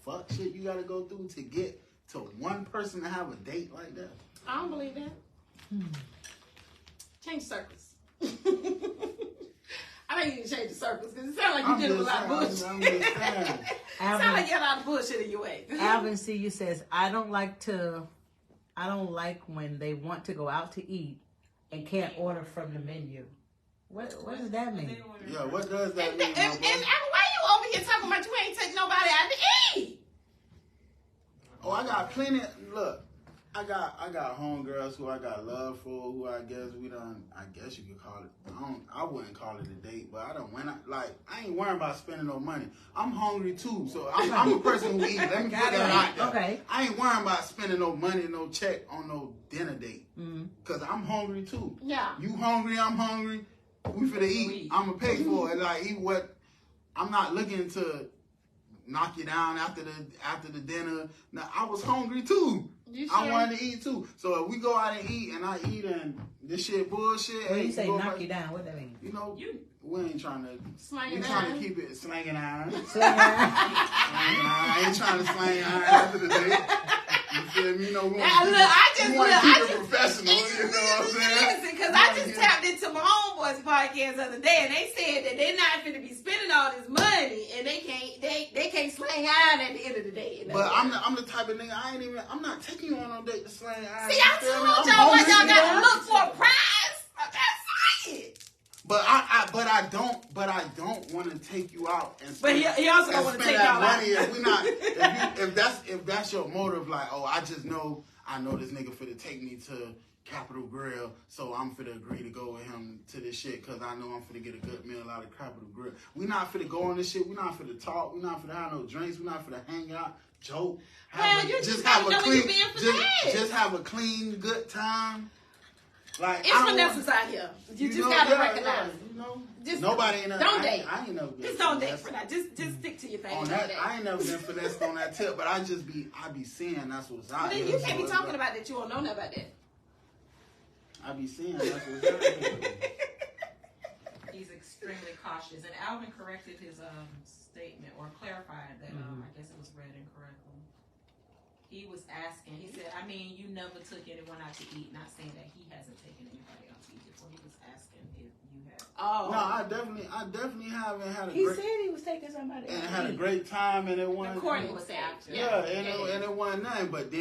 fuck shit you gotta go through to get to one person to have a date like that. I don't believe that. Change circles. I don't even change the circles because it sounds like you did a lot of bullshit. Sound like you had a lot of bullshit in your way. Alvin C.U. says, I don't like when they want to go out to eat and can't order from the menu. What does that mean? Yeah, what does that mean? And why you over here talking about you ain't take nobody out to eat? Oh, I got plenty. Look, I got homegirls who I got love for, who I guess you could call it. I wouldn't call it a date, but I ain't worrying about spending no money. I'm hungry too, so I'm a person who eats. Let me put that out there. Okay. I ain't worrying about spending no money, no check on no dinner date, cause I'm hungry too. Yeah. You hungry? I'm hungry. We finna eat. I'ma pay for it. Like eat what? I'm not looking to knock you down after the dinner. Now I was hungry too. Sure? I wanted to eat too. So if we go out and eat, and I eat and this shit bullshit. When you say knock you down, what that mean? We ain't trying to. We trying to keep it slanging iron. I ain't trying to slang iron after the day. You feel me? We want to keep it professional. You know what I'm saying? Listen, because I just tapped into my homeboys podcast the other day, and they said that they're not going to be spending all this money, and they can't slang iron at the end of the day. But I'm the type of nigga, I'm not taking you on no date to slang iron. See, I told y'all what y'all got to look for a prize. That's it. But I don't want to take you out and spend, but he also don't want to take y'all money out. If that's your motive, like, oh, I know this nigga finna take me to Capital Grill, so I'm finna agree to go with him to this shit because I know I'm finna get a good meal out of Capital Grill. We not finna go on this shit. We not finna talk. We not finna have no drinks. We not finna hang out, joke. Just have a clean, good time. Like, it's Vanessa's out here. You just gotta recognize it. Just nobody in don't date. I ain't never been. Just don't date for that. Just stick to your thing. On that, I ain't never been finessed on that tip, but I be seeing that's what's out here. You can't be talking about that. You don't know nothing about that. I be seeing that's what's out here. He's extremely cautious, and Alvin corrected his statement or clarified that I guess it was read incorrectly. He was asking. He said, I mean, you never took anyone out to eat. Not saying that he hasn't taken anybody out to eat before. He was asking if you have. Oh. No, I definitely haven't had a he great... He said he was taking somebody out and to had eat. a great time, and it wasn't... Courtney was after. Yeah, and it wasn't nothing. But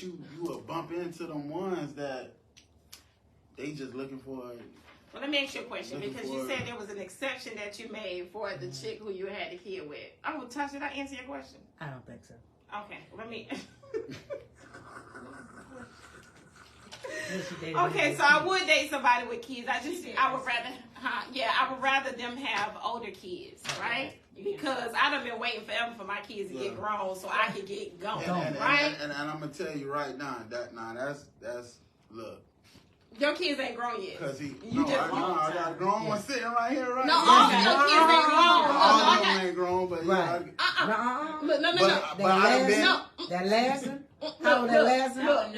you would bump into them ones that they just looking for... Well, let me ask you a question, because you said there was an exception that you made for the chick who you had a kid with. Oh, Tasha, did I answer your question? I don't think so. Okay, let me... Okay, so I would date somebody with kids. I would rather them have older kids, right? Because I done been waiting forever for my kids to get grown so I can get going, right? And I'm gonna tell you right now that's look. Your kids ain't grown yet. Cause I got a grown one sitting right here, right? No, all your kids ain't grown. All of them ain't grown, but right. No. That last one. How old that last one?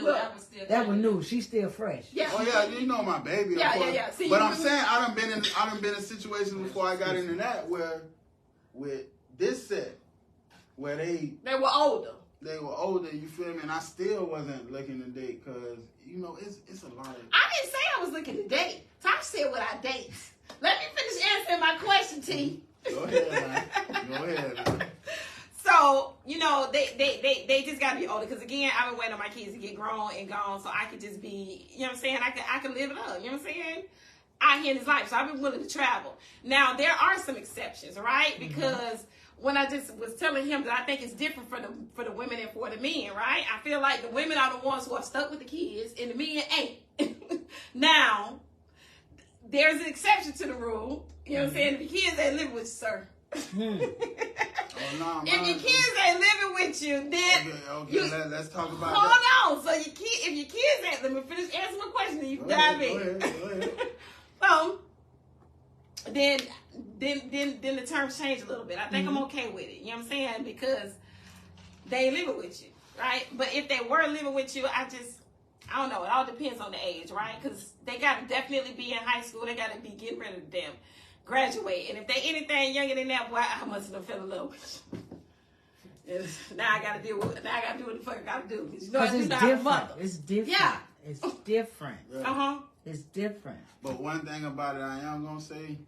That was new. She's still fresh. Yeah. Oh yeah, you know my baby. Of course. Yeah. See, but I'm saying I done been in situations before I got into that where with this set where they were older. They were older, you feel me? And I still wasn't looking to date because, you know, it's a lot of... I didn't say I was looking to date. Tosh said what I date. Let me finish answering my question, T. Go ahead, man. So, you know, they just got to be older. Because, again, I've been waiting on my kids to get grown and gone so I could just be, you know what I'm saying? I can live it up, you know what I'm saying? Out here in this life. So I've been willing to travel. Now, there are some exceptions, right? Because... when I just was telling him that I think it's different for the women and for the men, right? I feel like the women are the ones who are stuck with the kids and the men ain't. Now, there's an exception to the rule. You know what I'm saying? If your kids ain't living with you, sir. If your kids ain't living with you, then... Okay, let's talk about that. Hold on. So if your kids ain't... Let me finish answering my question and you can dive in. Go ahead. So... Then the terms change a little bit. I think I'm okay with it. You know what I'm saying? Because they ain't living with you, right? But if they were living with you, I don't know. It all depends on the age, right? Because they got to definitely be in high school. They got to be getting ready to them graduate. And if they anything younger than that, boy, I must have fell in love with you. Now I got to do what the fuck I got to do. Because you know, it's different. It's different. Yeah. It's different. Uh-huh. It's different. But one thing about it I am going to say,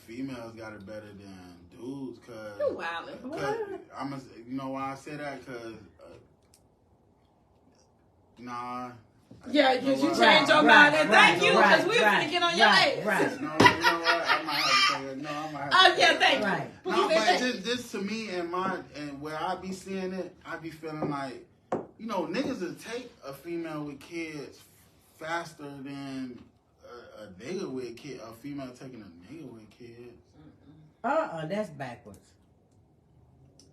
females got it better than dudes, cause you wildin'. You know why I say that? Cause nah. Yeah, you changed your mind. And thank you, because we were going to get on your ass. Right. No, you know what? I might have to say that. No, I might have to say yeah, thank you. Right. No, but just to me and where I be seeing it, I be feeling like, you know, niggas will take a female with kids faster than a nigga with kid, a female taking a nigga with kids. That's backwards.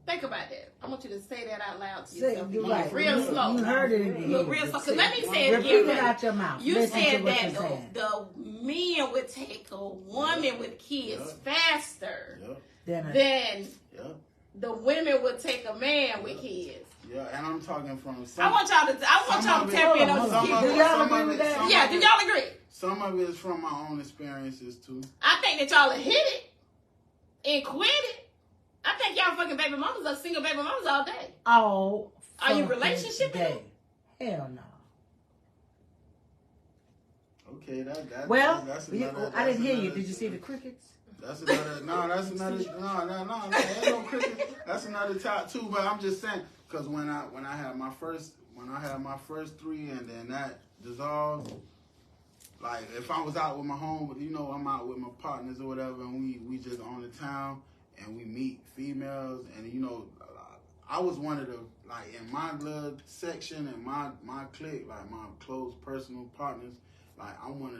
Think about that. I want you to say that out loud to Say, yourself. you're right. Real slow. You heard it in the Look real slow. Because let me say it again. Repeat it out your mouth. You Listen said that the men would take a woman with kids faster than the women would take a man with kids. Yeah, and I'm talking from I want y'all to tap in on this. Do y'all agree with that? Yeah, do y'all agree? Some of it is from my own experiences too. I think that y'all have hit it and quit it. I think y'all fucking baby mamas are single baby mamas all day. Oh, are you relationship day? Hell no. Okay, that's another, I didn't hear you. Did you see the crickets? That's another. No, ain't no crickets. That's another top two. But I'm just saying, because when I had my first 3 and then that dissolved. Like if I was out with my home, you know, I'm out with my partners or whatever, and we just on the town and we meet females, and you know, I was one of the, like in my little section and my clique, like my close personal partners, like I'm one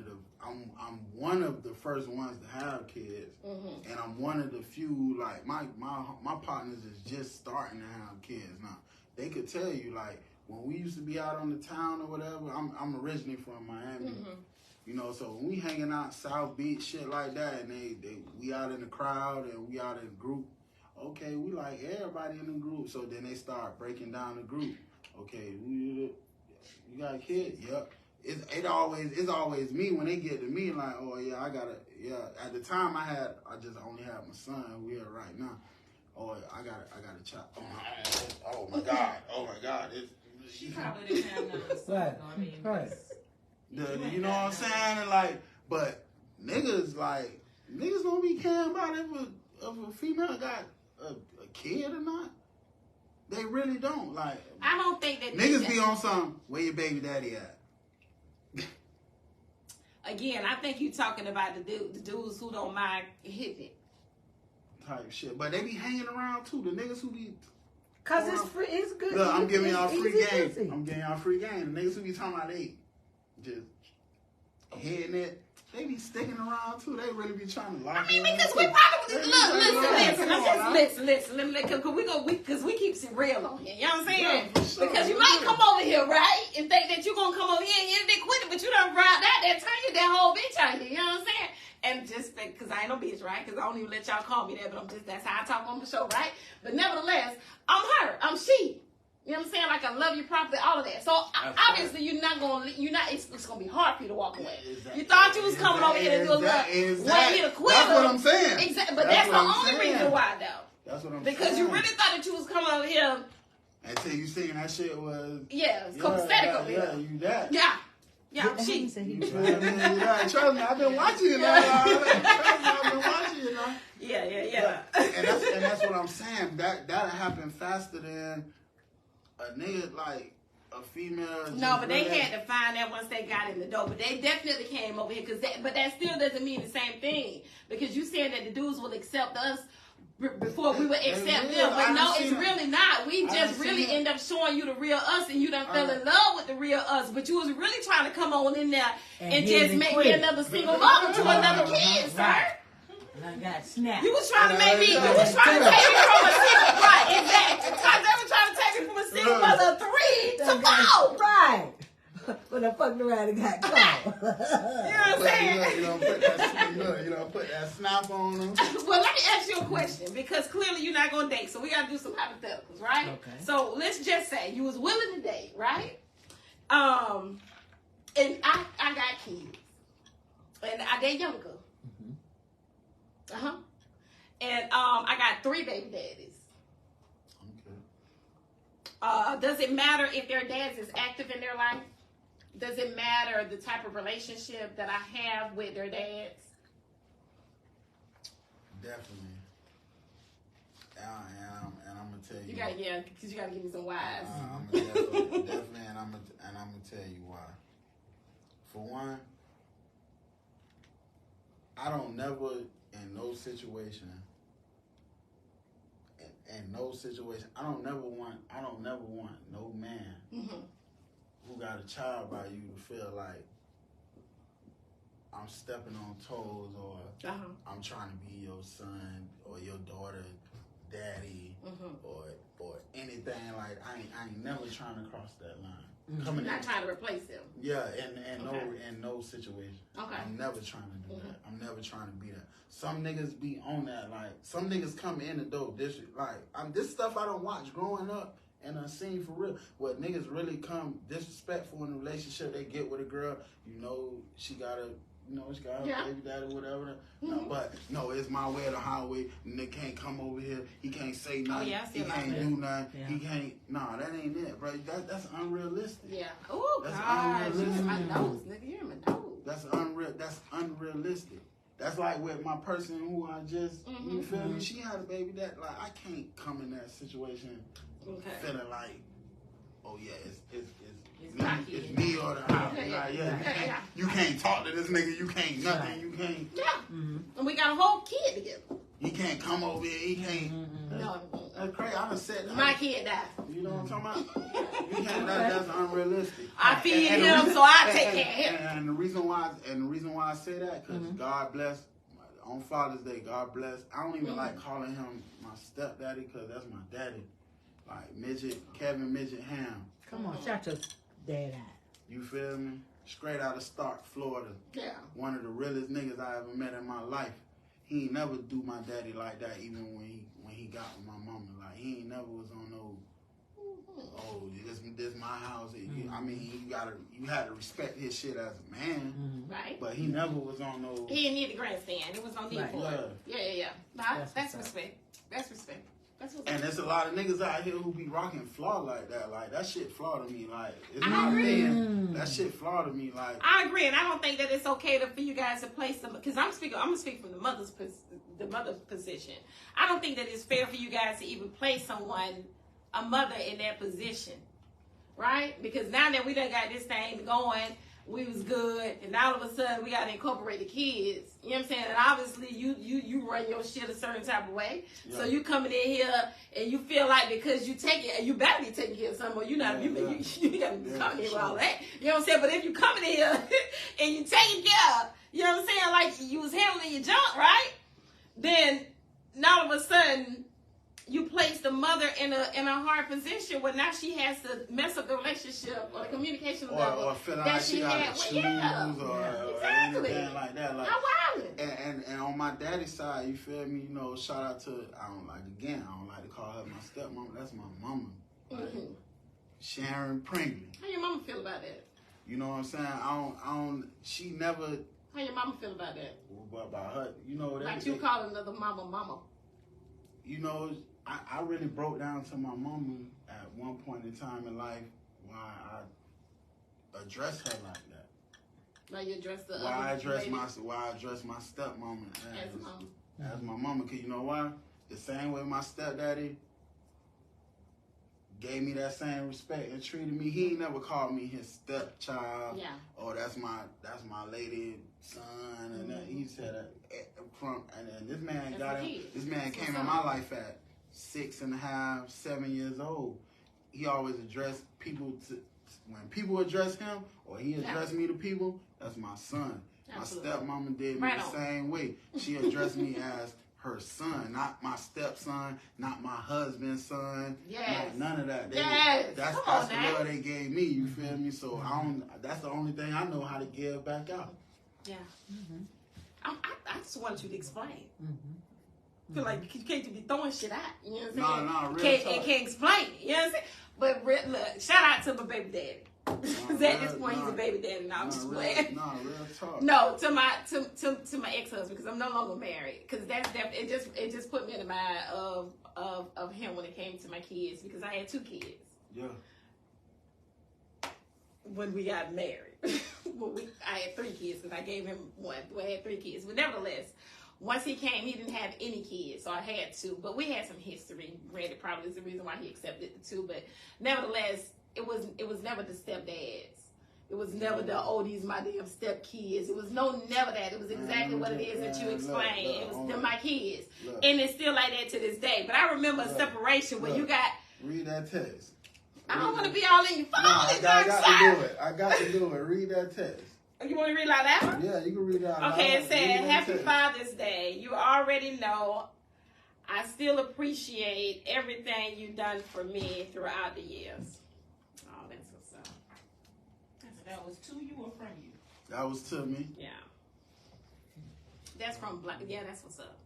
of the first ones to have kids, and I'm one of the few, like my partners is just starting to have kids now. They could tell you, like when we used to be out on the town or whatever. I'm originally from Miami. You know, so when we hanging out South Beach, shit like that, and we out in the crowd and we out in a group, okay, we like everybody in the group. So then they start breaking down the group. Okay, you got a kid? Yep. It's always me when they get to me, like, oh yeah, I gotta, yeah. At the time I just only had my son. We are right now. oh, I got a child. Oh my God. She probably didn't have none. So, Right. I mean, Right. You know what I'm saying? And like, but niggas don't be caring about if a female got a kid or not. They really don't. Like, I don't think that niggas be on some, where your baby daddy at? Again, I think you talking about the dudes who don't mind hitting Type shit. But they be hanging around too. The niggas who be... Cause it's free, it's good. Look, I'm giving y'all free easy game. pussy. I'm giving y'all free game. The niggas who be talking about they just hitting it, they be sticking around too. They really be trying to lock I mean, in. because we probably listen. Because we keep it real on here. You know what I'm saying? Yeah, sure, because you might come over here, right, and think that you're gonna come over here and end it quick, but you done brought that turn you that whole bitch on you. You know what I'm saying? And just because I ain't no bitch, right? Because I don't even let y'all call me that, but that's how I talk on the show, right? But nevertheless, I'm her. I'm she. You know what I'm saying? Like, I love you properly, all of that. So, obviously, it's going to be hard for you to walk away. You thought you was coming over here to do a little one hit a quitter. That's what I'm saying. Exactly. But that's the only reason why, though. That's what I'm saying. Because you really thought that you was coming over here. Until you seen that shit was... Yeah, it's copacetic over here. Yeah, you that. Yeah. Yeah, I'm she. You feel me? Yeah, trust me, I've been watching you now. I've been watching you now. Yeah. And that's what I'm saying. That'll happen faster than a nigga, like a female. No, but they had to find that once they got in the door. But they definitely came over here but that still doesn't mean the same thing, because you said that the dudes will accept us before we would accept them. But no, it's really not. We just really end up showing you the real us, and you done fell in love with the real us. But you was really trying to come on in there and just make me another single mother to another kid, sir. I got snapped. You was trying to make me. You was trying to take me from a single. Right, exactly. They were trying to take me from a single mother of 3 to 4. Right. When I fucked around and got caught. You know what I'm saying? You don't put that snap on them. Well, let me ask you a question, because clearly you're not going to date, so we got to do some hypotheticals, right? Okay. So let's just say you was willing to date, right? And I got kids, and they younger. Mm-hmm. And I got 3 baby daddies. Okay. Does it matter if their dads is active in their life? Does it matter the type of relationship that I have with their dads? Definitely. And I'm gonna tell you. Because you gotta give me some whys. Definitely, and I'm gonna tell you why. For one, I don't never in no situation. I don't never want no man who got a child by you to feel like I'm stepping on toes, or I'm trying to be your son or your daughter daddy, or anything. Like, I ain't never trying to cross that line. Not trying to replace them. Yeah, in no situation. Okay. I'm never trying to do that. I'm never trying to be that. Some niggas be on that. Like, some niggas come in the door. This stuff I don't watch growing up and I seen for real. What niggas really come disrespectful in a relationship. They get with a girl. She got a baby daddy, whatever. No, but no, it's my way or the highway. Nigga can't come over here. He can't say nothing. He can't do nothing. Yeah. He can't. Nah, that ain't it, bro. That's unrealistic. Yeah. Oh God, you're in my nose, nigga. You're in my nose. That's unrealistic. That's like with my person who I just, you feel me? She had a baby that, like, I can't come in that situation feeling like, oh yeah, it's me or the house. You can't talk to this nigga. You can't nothing. You can't. Yeah. And we got a whole kid together. He can't come over here. He can't. No. That's crazy. I done said that. My kid died. You know what I'm talking about? You can't. That's unrealistic. I feed him, so I take care of him. And the reason why I say that, because God bless. On Father's Day, God bless. I don't even like calling him my stepdaddy, because that's my daddy. Like Kevin Midget Ham. Come on, shout your dad out. You feel me? Straight out of Stark, Florida. Yeah. One of the realest niggas I ever met in my life. He ain't never do my daddy like that, even when he got with my mama. Like, he ain't never was on no, oh, this my house. I mean, you had to respect his shit as a man. Right. But he never was on no. He didn't need the grandstand. It was no need for it. Yeah. Nah, that's respect. That's respect. And there's a lot of niggas out here who be rocking flaw like that. Like, that shit flaw to me. Like, it's not thin. That shit flaw to me. Like, I agree, and I don't think that it's okay for you guys to place them, because I'm gonna speak from the mother's position. I don't think that it's fair for you guys to even place a mother in that position, right? Because now that we done got this thing going, we was good, and all of a sudden we got to incorporate the kids. You know what I'm saying? And obviously you run your shit a certain type of way. Yeah. So you coming in here and you feel like because you take it, you better be taking care of something, or you not. You gotta be coming in with all that. You know what I'm saying? But if you coming in here and you taking care of, you know what I'm saying, like you was handling your junk, right? Then all of a sudden you place the mother in a hard position where now she has to mess up the relationship or the communication level or feel that like she had. Or exactly. anything like that. Like, how wild. And on my daddy's side, you feel me? You know, shout out to I don't like to call her my stepmama. That's my mama. Like, Sharon Pringley. How your mama feel about that? You know what I'm saying? I don't. She never. How your mama feel about that? What about her? You know, like you call another mama. You know, I really broke down to my mama at one point in time in life why I addressed her like that. Like you addressed the why I address my stepmama as my mama. Cause you know why? The same way my stepdaddy gave me that same respect and treated me. He ain't never called me his stepchild. Yeah. Oh, that's my lady son, and that he said and then this man came in my life at 6.5, 7 years old. He always addressed people when people address him or he addressed me to people. That's my son. Absolutely. My stepmama did me the same way. She addressed me as her son, not my stepson, not my husband's son. Yes. None of that. That's the love they gave me. You feel me? So that's the only thing I know how to give back out. Yeah. I just want you to explain. I feel like you can't be throwing shit out. You know what I'm saying? No, real can't explain. You know what I'm saying? But look, shout out to my baby daddy. Because at this point he's a baby daddy, and I'm just playing. No, real talk. No, to my ex-husband, because I'm no longer married. Because it just put me in the mind of him when it came to my kids, because I had 2 kids. Yeah. When we got married, I had 3 kids because I gave him 1. I had 3 kids, but nevertheless, once he came, he didn't have any kids, so I had 2. But we had some history. Granted, probably is the reason why he accepted the 2. But nevertheless, it was never the stepdads. It was never the these my damn step kids. It was never that. It was exactly what it is that you explained. It was them my kids, and it's still like that to this day. But I remember a separation where you got. Read that text. I don't want to be all in your phone. I got to do it. I got to do it. Read that text. You want to read out loud? Yeah, you can read out loud. Okay, it said, Happy Father's Day. You already know I still appreciate everything you've done for me throughout the years. Oh, that's what's up. That was to you or from you? That was to me. Yeah. That's from Black. Yeah, that's what's up.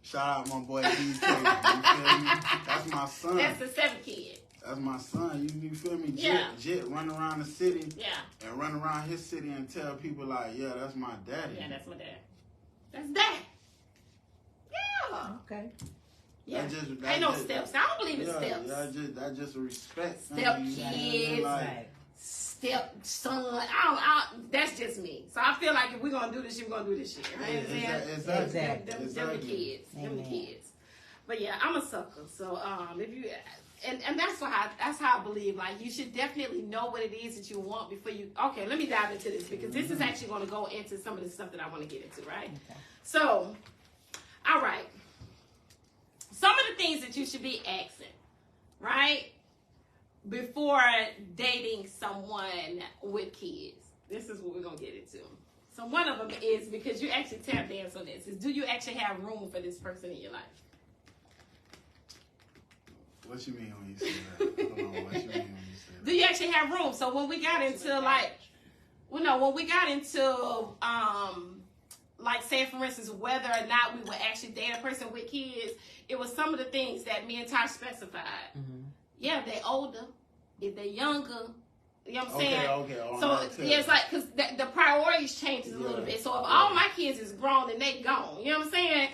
Shout out my boy DK. You feel me? That's my son. That's the 7th kid. That's my son. You feel me? Yeah. Jit run around the city. Yeah. And run around his city and tell people like, yeah, that's my daddy. Yeah, that's my dad. That's dad. Yeah. Okay. Yeah. Ain't no steps. I don't believe in steps. That's just a respect. Step kids. Like, step son. That's just me. So I feel like if we're gonna do this shit, we're gonna do this shit. Right? Exactly. Them the kids. Them the kids. But yeah, I'm a sucker. So if you and that's how I believe. Like, you should definitely know what it is that you want before you. Okay, let me dive into this, because this is actually going to go into some of the stuff that I want to get into. Right. Okay. So, all right. Some of the things that you should be asking, right, before dating someone with kids. This is what we're going to get into. So one of them is, because you actually tap dance on this, is do you actually have room for this person in your life? What you mean when you say that? Hold on, what you mean when you say that? Do you actually have room? So when we got into when we got into like, say for instance, whether or not we would actually date a person with kids, it was some of the things that me and Tosh specified. Mm-hmm. Yeah, if they're older, if they're younger, you know what I'm saying? Okay. So yeah, it's like, because the priorities changes a little bit. So if all my kids is grown and they gone, you know what I'm saying?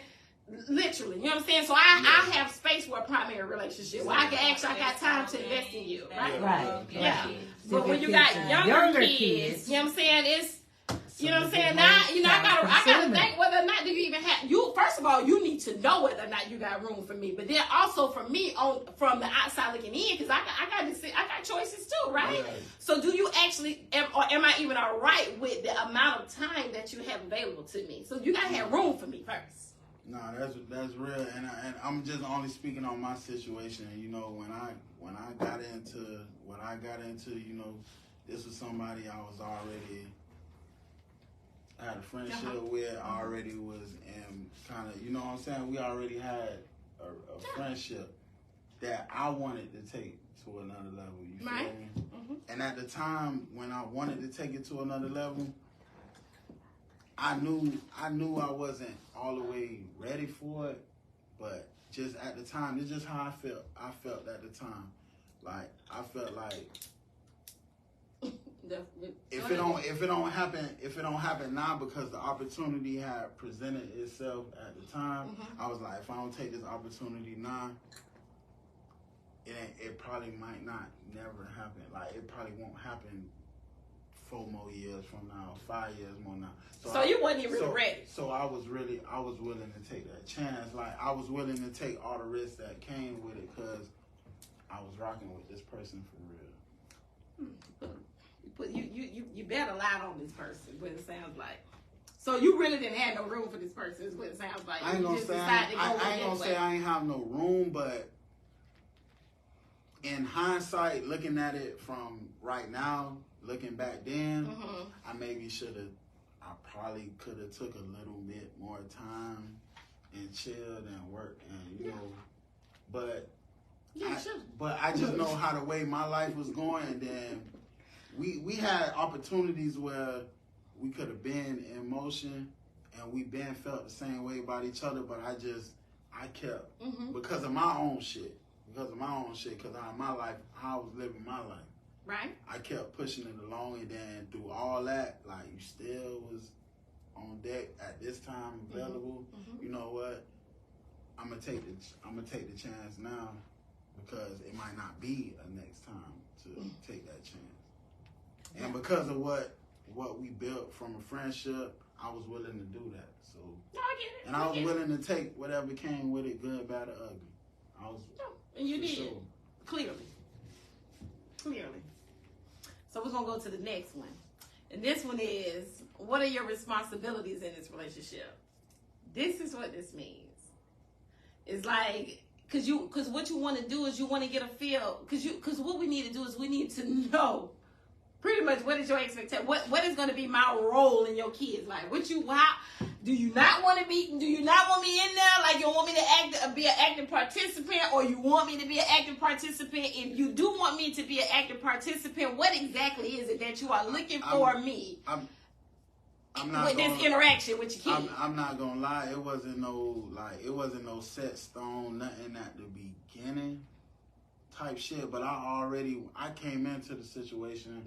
Literally, you know what I'm saying? So I have space for a primary relationship where I can actually, I got time to invest in you, right? Right. Yeah. But when you got younger kids, you know what I'm saying? It's, you know what I'm saying? Now, you know, I gotta think whether or not do you even have, first of all, you need to know whether or not you got room for me. But then also for me, from the outside looking in, because I got choices too, right? Yeah. So do you actually, or am I even all right with the amount of time that you have available to me? So you gotta have room for me first. No, that's real, and I'm just only speaking on my situation. You know, when I got into what I got into, you know, this was somebody I was already had a friendship with. Already was in kind of, you know what I'm saying. We already had a friendship that I wanted to take to another level. You feel me? Mm-hmm. And at the time when I wanted to take it to another level, I knew I wasn't all the way ready for it, but just at the time, it's just how I felt. I felt at the time, like I felt like if it don't happen now, because the opportunity had presented itself at the time, I was like, if I don't take this opportunity now, it probably might not never happen. Like it probably won't happen 4 more years from now, 5 years more now. So you wasn't even ready. So I was willing to take that chance. Like I was willing to take all the risks that came with it, because I was rocking with this person for real. You bet a lot on this person, what it sounds like. So you really didn't have no room for this person, is what it sounds like. I ain't gonna say I ain't have no room, but in hindsight, looking at it from right now, looking back then, I probably could have took a little bit more time and chilled and worked and, you know, but I just know how the way my life was going, and then we had opportunities where we could have been in motion and we been felt the same way about each other, but I kept, because of my own shit, because of my life, how I was living my life. Right. I kept pushing it along, and then through all that, like, you still was on deck at this time available. You know what? I'm gonna take the chance now, because it might not be a next time to take that chance. And because of what we built from a friendship, I was willing to do that. So no, I get it. And I was willing to take whatever came with it, good, bad, or ugly. And you did. Sure. Clearly. So we're going to go to the next one. And this one is, what are your responsibilities in this relationship? This is what this means. It's like, because what you want to do is you want to get a feel, because what we need to do is we need to know pretty much what is your expectation, what is going to be my role in your kids' life. Do you not want me in there? Like, you want me to be an active participant, or you want me to be an active participant? If you do want me to be an active participant, what exactly is it that you are looking for me? I'm not with this interaction with your kids. I'm not gonna lie, it wasn't no set stone, nothing at the beginning type shit. But I came into the situation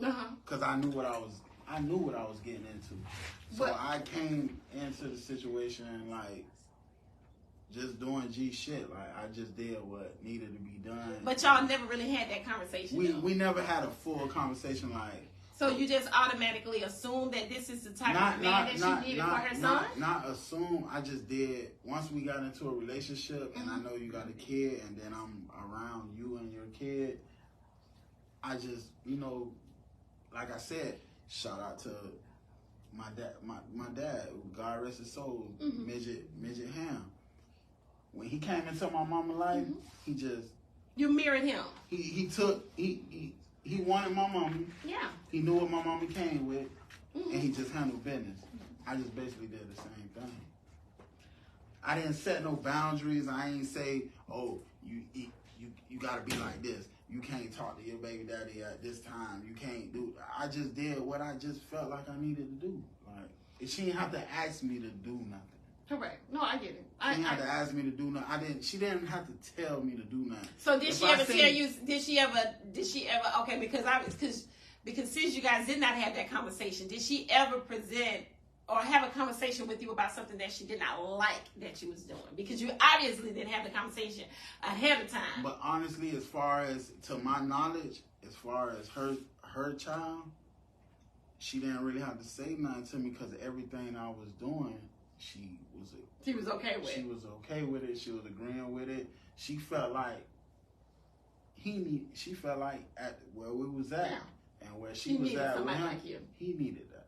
because I knew what I was getting into. So I came into the situation like just doing G shit. Like I just did what needed to be done. But y'all never really had that conversation. We never had a full conversation like. So you just automatically assume that this is the type of man that she needed for her son? Not assume. I just did. Once we got into a relationship, and I know you got a kid, and then I'm around you and your kid, I just, like I said, shout out to my dad, God rest his soul, Midget Ham. When he came into my mama's life, he just... You mirrored him. He wanted my mama. Yeah. He knew what my mama came with, and he just handled business. I just basically did the same thing. I didn't set no boundaries. I ain't say, oh, you gotta be like this. You can't talk to your baby daddy at this time. You can't do. I just did what I just felt like I needed to do. Like she didn't have to ask me to do nothing. Correct. No, I get it. She didn't have to ask me to do nothing. She didn't have to tell me to do nothing. So did she ever tell you? Did she ever? Okay, because since you guys did not have that conversation, did she ever present or have a conversation with you about something that she did not like that you was doing, because you obviously didn't have the conversation ahead of time. But honestly, as far as to my knowledge, as far as her child, she didn't really have to say nothing to me because everything I was doing, she was okay with. She was okay with it. She was agreeing with it. She felt like she felt like at where we was at and where she was at with him, like you. He needed that.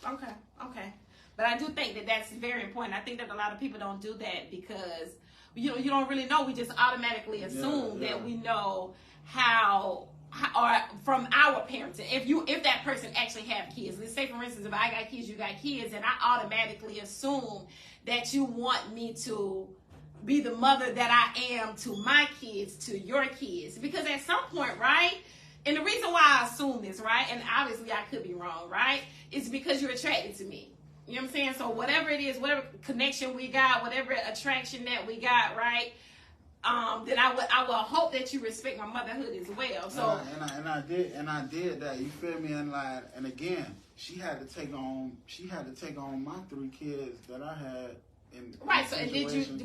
Okay. But I do think that that's very important. I think that a lot of people don't do that because you don't really know. We just automatically assume that we know how or from our parenting. If that person actually have kids, let's say for instance, if I got kids, you got kids, and I automatically assume that you want me to be the mother that I am to my kids, to your kids, because at some point, right? And the reason why I assume this, right, and obviously I could be wrong, right, is because you're attracted to me. You know what I'm saying? So whatever it is, whatever connection we got, whatever attraction that we got, right, then I will hope that you respect my motherhood as well. So and I did that. You feel me? And again, she had to take on my 3 kids that I had. Right. So and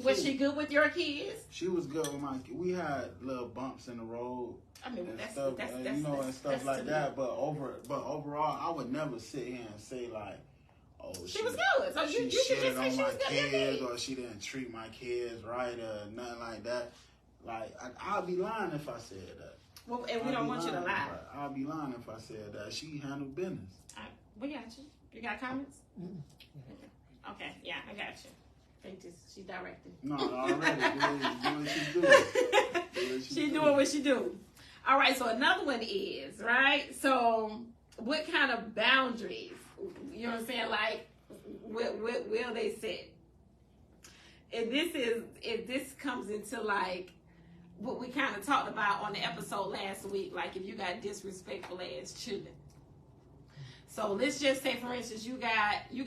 was she good with your kids? She was good with my. We had little bumps in the road. I mean, and that's stuff, that's and stuff like that. But overall, I would never sit here and say like, oh, she was good. So you shitted on my kids, or she didn't treat my kids right, or nothing like that. Like I'll be lying if I said that. Well, and we don't want you to lie. I'll be lying if I said that. She handled business. All right, we got you. You got comments? Okay, yeah, I got you. She directed. No, already doing what she doing. She doing what she do. All right, so another one is, right? So what kind of boundaries, you know what I'm saying, like, will they set? And this comes into, like, what we kind of talked about on the episode last week, like if you got disrespectful ass children. So let's just say, for instance, you got your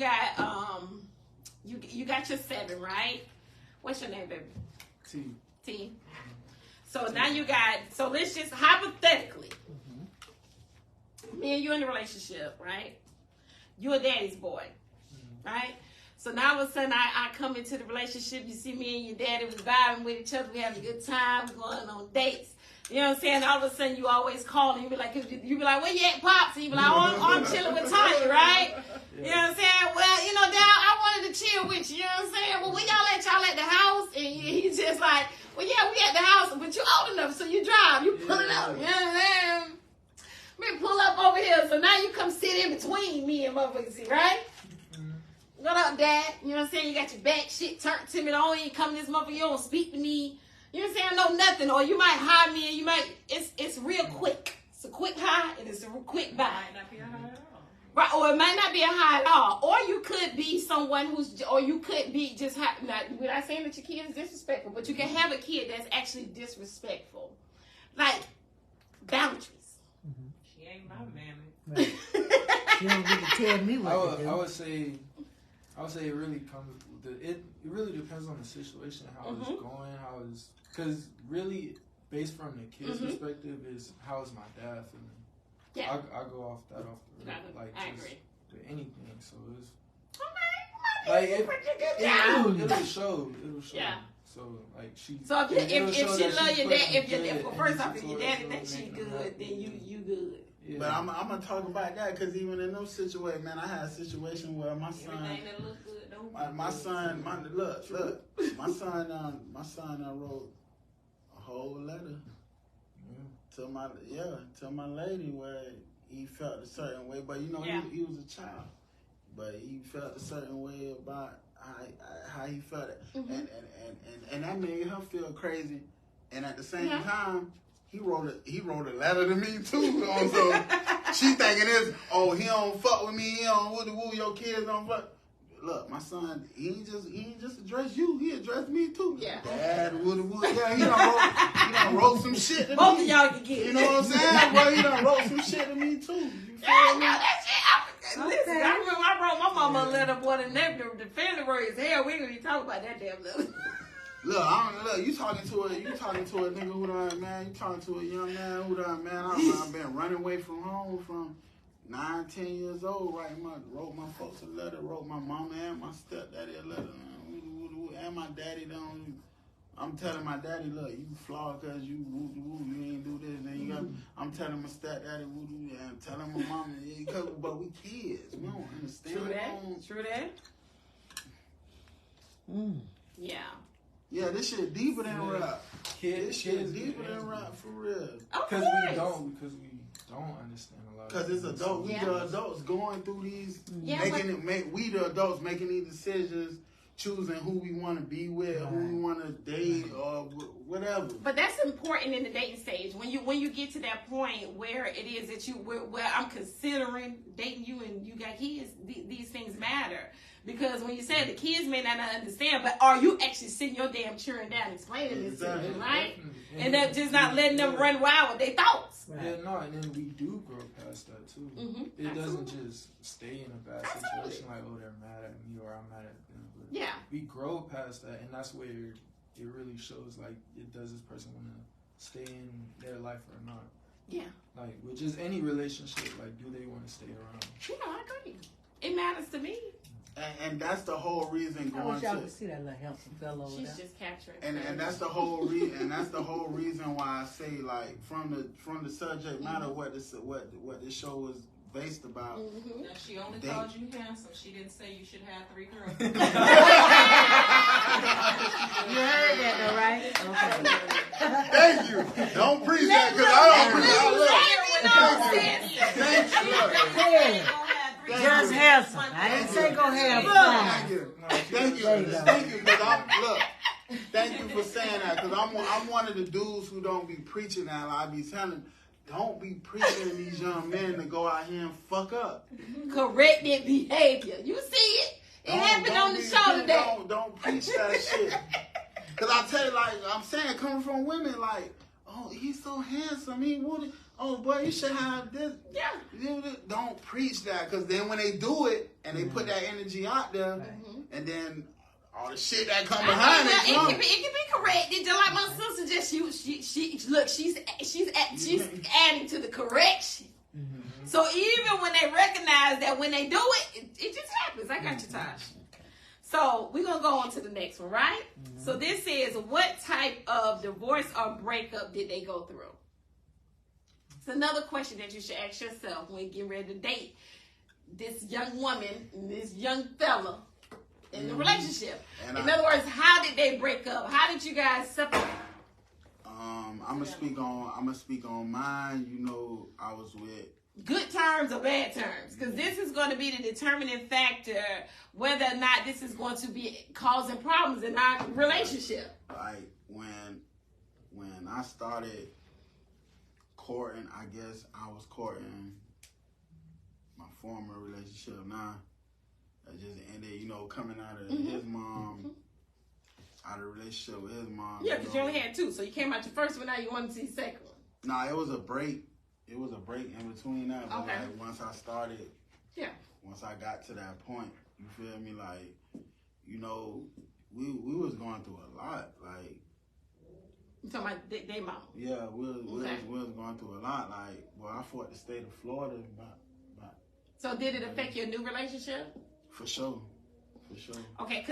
7, right? What's your name, baby? T. So now so let's just hypothetically, me and you in a relationship, right? You're a daddy's boy, right? So now all of a sudden I come into the relationship, you see me and your daddy was vibing with each other, we having a good time, we're going on dates. You know what I'm saying? All of a sudden you always call and you be like, where you at, Pops? And you be like, oh, I'm chilling with Tanya, right? You know what I'm saying? Well, Dad, I wanted to chill with you. You know what I'm saying? Well, when y'all at the house? And he's just like, well, yeah, we at the house, but you old enough, so you drive. You pull it up. You know what I'm saying? Me pull up over here. So now you come sit in between me and motherfuckers, right? What up, Dad? You know what I'm saying? You got your back shit turned to me. Don't even come to this motherfucker. You don't speak to me. You know what I'm saying? I know nothing. Or you might hide me and you might, it's real quick. It's a quick high and it's a quick bye. It might not be a high at all. Right, or it might not be a high at all. Or you could be someone or you could be just, we're not saying that your kid is disrespectful, but you can have a kid that's actually disrespectful. Like, boundaries. She ain't my mammy. Right. She don't get to tell me what to do. I would say it really comes. It really depends on the situation, how it's going, because really based from the kid's perspective is how is my dad feeling. Yeah, I go off the rip, like I just agree. with anything. So it's Okay, it'll show. Yeah. So like she. So if she love your dad, first off, if your daddy that she good, then you good. Yeah. But I'm gonna talk about that because even in those situations, man, I had a situation where my son, my son wrote a whole letter to my lady where he felt a certain way, but he was a child, but he felt a certain way about how he felt it, and that made her feel crazy, and at the same time. He wrote a letter to me too. So she thinking this, he don't fuck with me, he don't woo your kids don't fuck. Look, my son, he ain't just addressed you, he addressed me too. Yeah. Dad, woo. Yeah, he done wrote some shit to me. Both of y'all can get it. You know what I'm saying? Well, he done wrote some shit to me too. You feel me? Listen, I remember I wrote my mama a letter, boy, and the family were as hell. We ain't gonna talk about that damn letter. Look, you talking to a nigga who done, man, you talking to a young man who done, man, I've been running away from home from, 9, 10 years old, wrote my folks a letter, wrote my mama and my stepdaddy a letter, and my daddy don't. I'm telling my daddy, look, you flawed because you you ain't do this, and you got. I'm telling my stepdaddy, and I'm telling my mama, but we kids, we don't understand. True that. Yeah. Yeah, this shit deeper than rap. This shit deeper than rap for real. Because we don't understand a lot. Because it's adults. We the adults going through these, we the adults making these decisions, choosing who we want to be with, who we want to date, or whatever. But that's important in the dating stage. When you get to that point where it is that where I'm considering dating you and you got kids, these things matter. Because when you say the kids may not understand, but are you actually sitting your damn children down and explaining this to them, right? And that just not letting them run wild with their thoughts. Right. Yeah, no, and then we do grow past that too. It doesn't just stay in a bad situation like, oh, they're mad at me or I'm mad at them. But we grow past that, and that's where it really shows, like, does this person want to stay in their life or not? Yeah. Like, with just any relationship, like, do they want to stay around? Yeah, I agree. It matters to me. And that's the whole reason I wish y'all could see that little handsome fellow over there. She's just capturing. And that's the whole reason. That's the whole reason why I say, like, from the subject matter, what this show was based about. Now, she only called you handsome. She didn't say you should have 3 girls. You heard that, though, right? Okay. Thank you. Don't preach that, because I don't preach. Thank you. Just handsome. I didn't say go have fun. Thank you, thank you for saying that, because I'm one of the dudes who don't be preaching that. I be telling, don't be preaching these young men to go out here and fuck up. Corrected behavior. You see it? It happened on the show today. Don't preach that shit. Because I tell you, like I'm saying, coming from women, like, oh, he's so handsome. He would. Oh, boy, you should have this. Yeah. Don't preach that, because then when they do it and they put that energy out there, and then all the shit that come behind it can be corrected. Just like my sister, she's adding to the correction. So even when they recognize that when they do it, it just happens. I got you, Tosh. So we're gonna go on to the next one, right? So this says, what type of divorce or breakup did they go through? It's another question that you should ask yourself when you get ready to date this young woman and this young fella in the relationship. In other words, how did they break up? How did you guys separate? I'm gonna speak on mine. You know, I was with good terms or bad terms, because this is going to be the determining factor whether or not this is going to be causing problems in our relationship. Like when I started courting, I guess I was courting my former relationship. Now that just ended, you know, coming out of his mom, out of a relationship with his mom. Yeah, because you only had 2, so you came out your first one, now you wanted to see the second one. Nah, it was a break. It was a break in between that. But like once I started, once I got to that point, you feel me? Like, you know, we was going through a lot. Like, you talking about they mom? Yeah, we was going through a lot. Like, well, I fought the state of Florida. So did it affect your new relationship? For sure. Okay,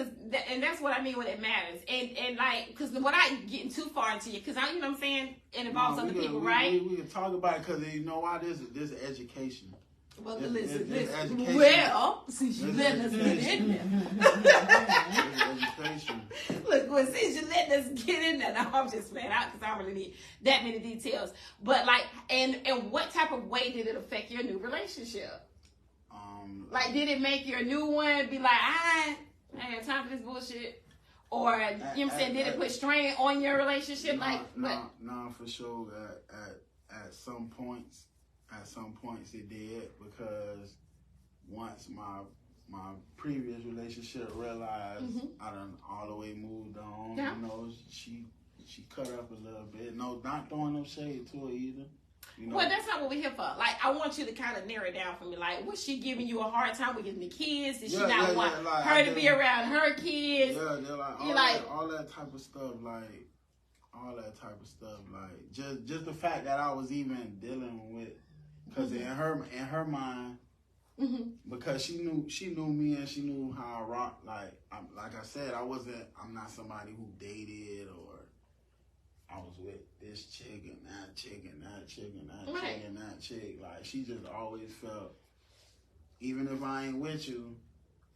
and that's what I mean when it matters. And like, because what I getting too far into you, because you know what I'm saying, it involves other people, right? We can talk about it, because you know why? There's education. Well, listen. Education. Well, since you letting us get in there. Education. Look, well, since you letting us get in there, now I'm just playing out because I don't really need that many details. But like, and what type of way did it affect your new relationship? Like, did it make your new one be like, I ain't got time for this bullshit? Or, you know what I'm saying, did it put strain on your relationship? No, for sure. At some points it did, because once my previous relationship realized I done all the way moved on, you know, she cut up a little bit. No, not throwing no shade to her either. You know? Well, that's not what we're here for. Like, I want you to kind of narrow it down for me. Like, was she giving you a hard time with the kids? Did she not want like, her to be around her kids? Yeah, they're all that type of stuff. Like, all that type of stuff. Like, just the fact that I was even dealing with Because in her mind, because she knew me and she knew how I rock. Like I said, I'm not somebody who dated or I was with this chick and that chick and that chick and that chick and that chick. Like she just always felt, even if I ain't with you,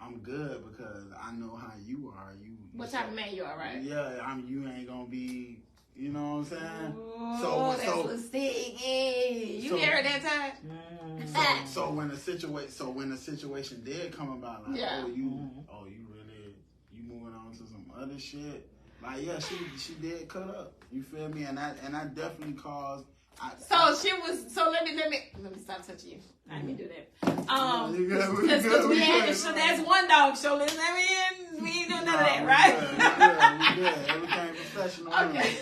I'm good because I know how you are. What type of man you are, right? Yeah, you ain't gonna be. You know what I'm saying? Oh, that's sticky. You hear it that time? So when the situation did come about, like, you moving on to some other shit. Like, yeah, she did cut up. You feel me? And that definitely caused. So let me stop touching you. I didn't mean to do that. Because we had the show. That's one dog show. Listen, we ain't doing none of that, right? We good. Everything professional. Okay,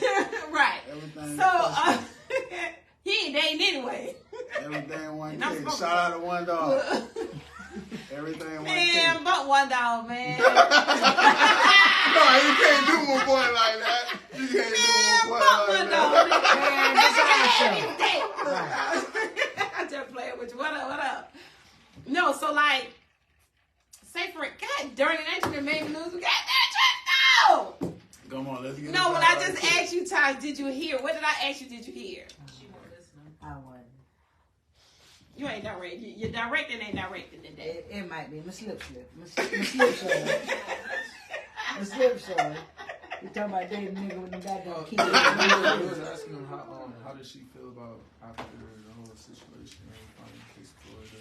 right. Everything. So he ain't dating anyway. Everything one kid. Shout out to one dog. Everything one kid. Man, but one dog, man. No, you can't do my boy like that. You can't do my boy like that. I'm just playing with you. What up? No, so like, say for it, God darn it, ain't you been made me lose? God damn it, no! Come on, let's get No, when I just asked you, Ty, did you hear? What did I ask you, did you hear? She wasn't listening. I wasn't. You ain't directing. You're directing, ain't directing today. It might be. My slip. My slip show. You talking about dating nigga with them goddamn kids. I was asking him how did she feel about after the whole situation in case Florida.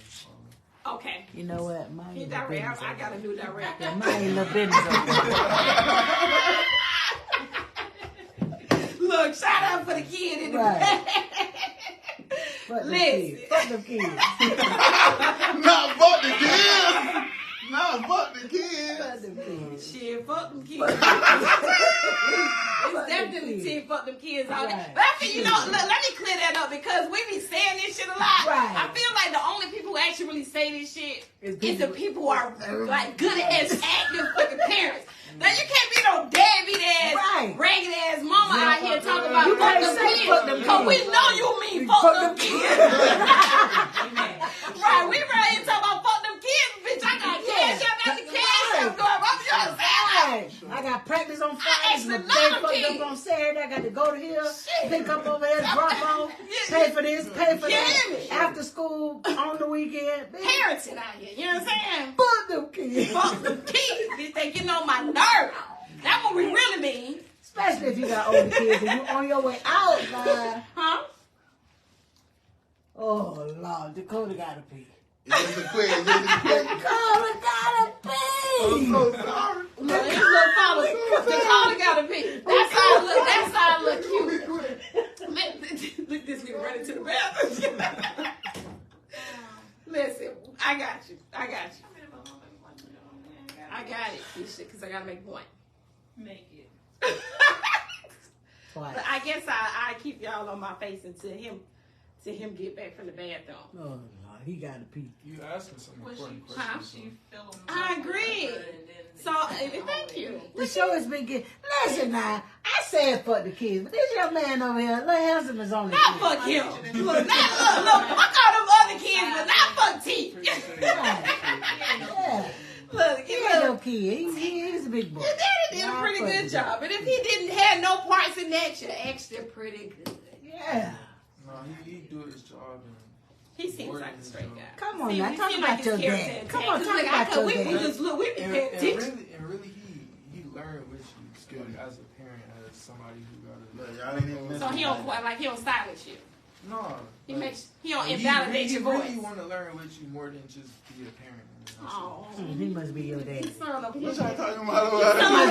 Okay. You know what? He director. I got a new director. Yeah, mine ain't no business over there. Look, shout out for the kid in the back. Listen. Fuck them kids. Nah, fuck the kids. Nah, fuck the kids. Shit, fuck them kids. It's definitely team fuck them kids out there. But I feel, let me clear that up because we be saying this shit a lot. Right. I feel like the only people who actually really say this shit is the people who are like good as active fucking parents. Now you can't be no deadbeat ass, ragged ass mama out here talking about fuck them kids. Cause we know you mean fuck them kids. Right, we right here talking about fuck them kids, bitch. I got cash up at the cash up going. I'm just saying. I got practice on Fridays. They fucked up on Saturday. I got to go to here, pick up over there, drop off, pay for this, pay for that. After school, on the weekend. Parenting out here, you know what I'm saying? Fuck them kids. Fuck them kids, bitch. They getting on my nerves. That's what we really mean. Especially if you got older kids and you on your way out, man. Huh? Oh, Lord. Dakota got to pee. It's just a quick. Dakota got to pee. I'm so sorry. Look, his little followers. Dakota got to pee. That's how I look cute. Look this nigga running to the bathroom. Listen, I got you. I got it. Because I got to make one. Make it. But I guess I keep y'all on my face until him get back from the bathroom. Oh, Lord, he got to pee. You asking some important questions. I agree. So, thank you. The show has been good. Listen now, I said fuck the kids, but this young man over here, Lil Handsome is on the Not fuck him. Look, fuck all them other kids, but not fuck T. Yeah. Look, He ain't no kid. He's a big boy. Your daddy did a pretty good job. And if he didn't have no parts in that, you're extra pretty good. Yeah. No, he do his job. And he seems like a straight guy. Come on now, talk about your dad. Come on, talk about your dad. We just look, we be paying attention. And really, he learned what you like, as a parent, as somebody who got Y'all ain't even so he don't silence you. No. He don't invalidate your voice. He really want to learn with you more than just be a parent. Oh. He must be your daddy. What y'all talking about? Your son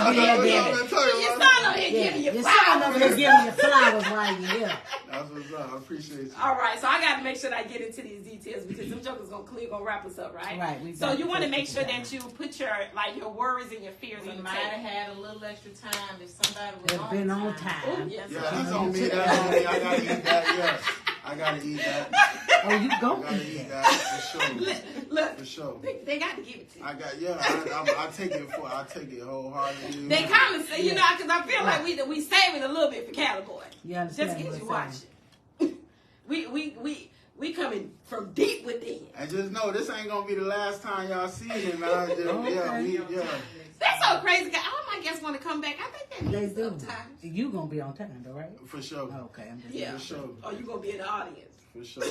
over here giving you flowers. Your son over here giving you flowers while you're here. That's what's up. I appreciate you. All right, so I got to make sure that I get into these details because them jokers gonna wrap us up, right? Right. So you want to make sure that you put your worries and your fears on the might have table. had a little extra time if somebody was They've been on time. Ooh, yes, Yeah, that's on me. That's on me. I gotta eat that. Yes, I gotta eat that. Oh, you I go gotta eat that for sure. Look, For sure. they got to give it to you. I take it wholeheartedly. They kind of say, because I feel like we save it a little bit for Cowboy. You understand Just in what case I'm you watch it. We coming from deep within. And just know this ain't gonna be the last time y'all see him. Yeah. That's so crazy. All my guests want to come back. I think they do sometimes. You gonna be on time, though, right? For sure. Okay, I'm just for sure. Or you gonna be in the audience? For sure.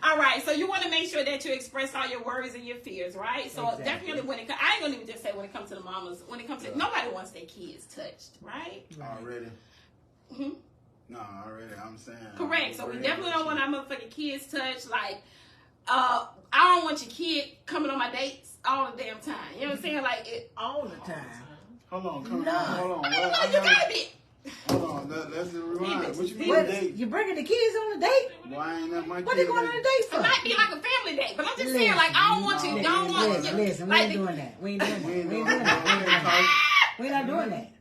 All right, so you want to make sure that you express all your worries and your fears, right? So definitely when it comes, I ain't gonna even just say when it comes to the mamas, when it comes to, nobody wants their kids touched, right? Already. Mm-hmm. No, already, I'm saying. Correct, so we definitely don't want our motherfucking kids touched, like, I don't want your kid coming on my dates all the damn time. You know what I'm saying? Like, all the time. Hold on, hold on. You gotta be. Hold on, let's rewind. What you mean date? You bringing the kids on a date? Why ain't that my kid? What they going on a date for? It might be like a family date, but I'm just saying, like, I don't want you. Listen, we ain't doing that. We ain't doing that. We're not doing that.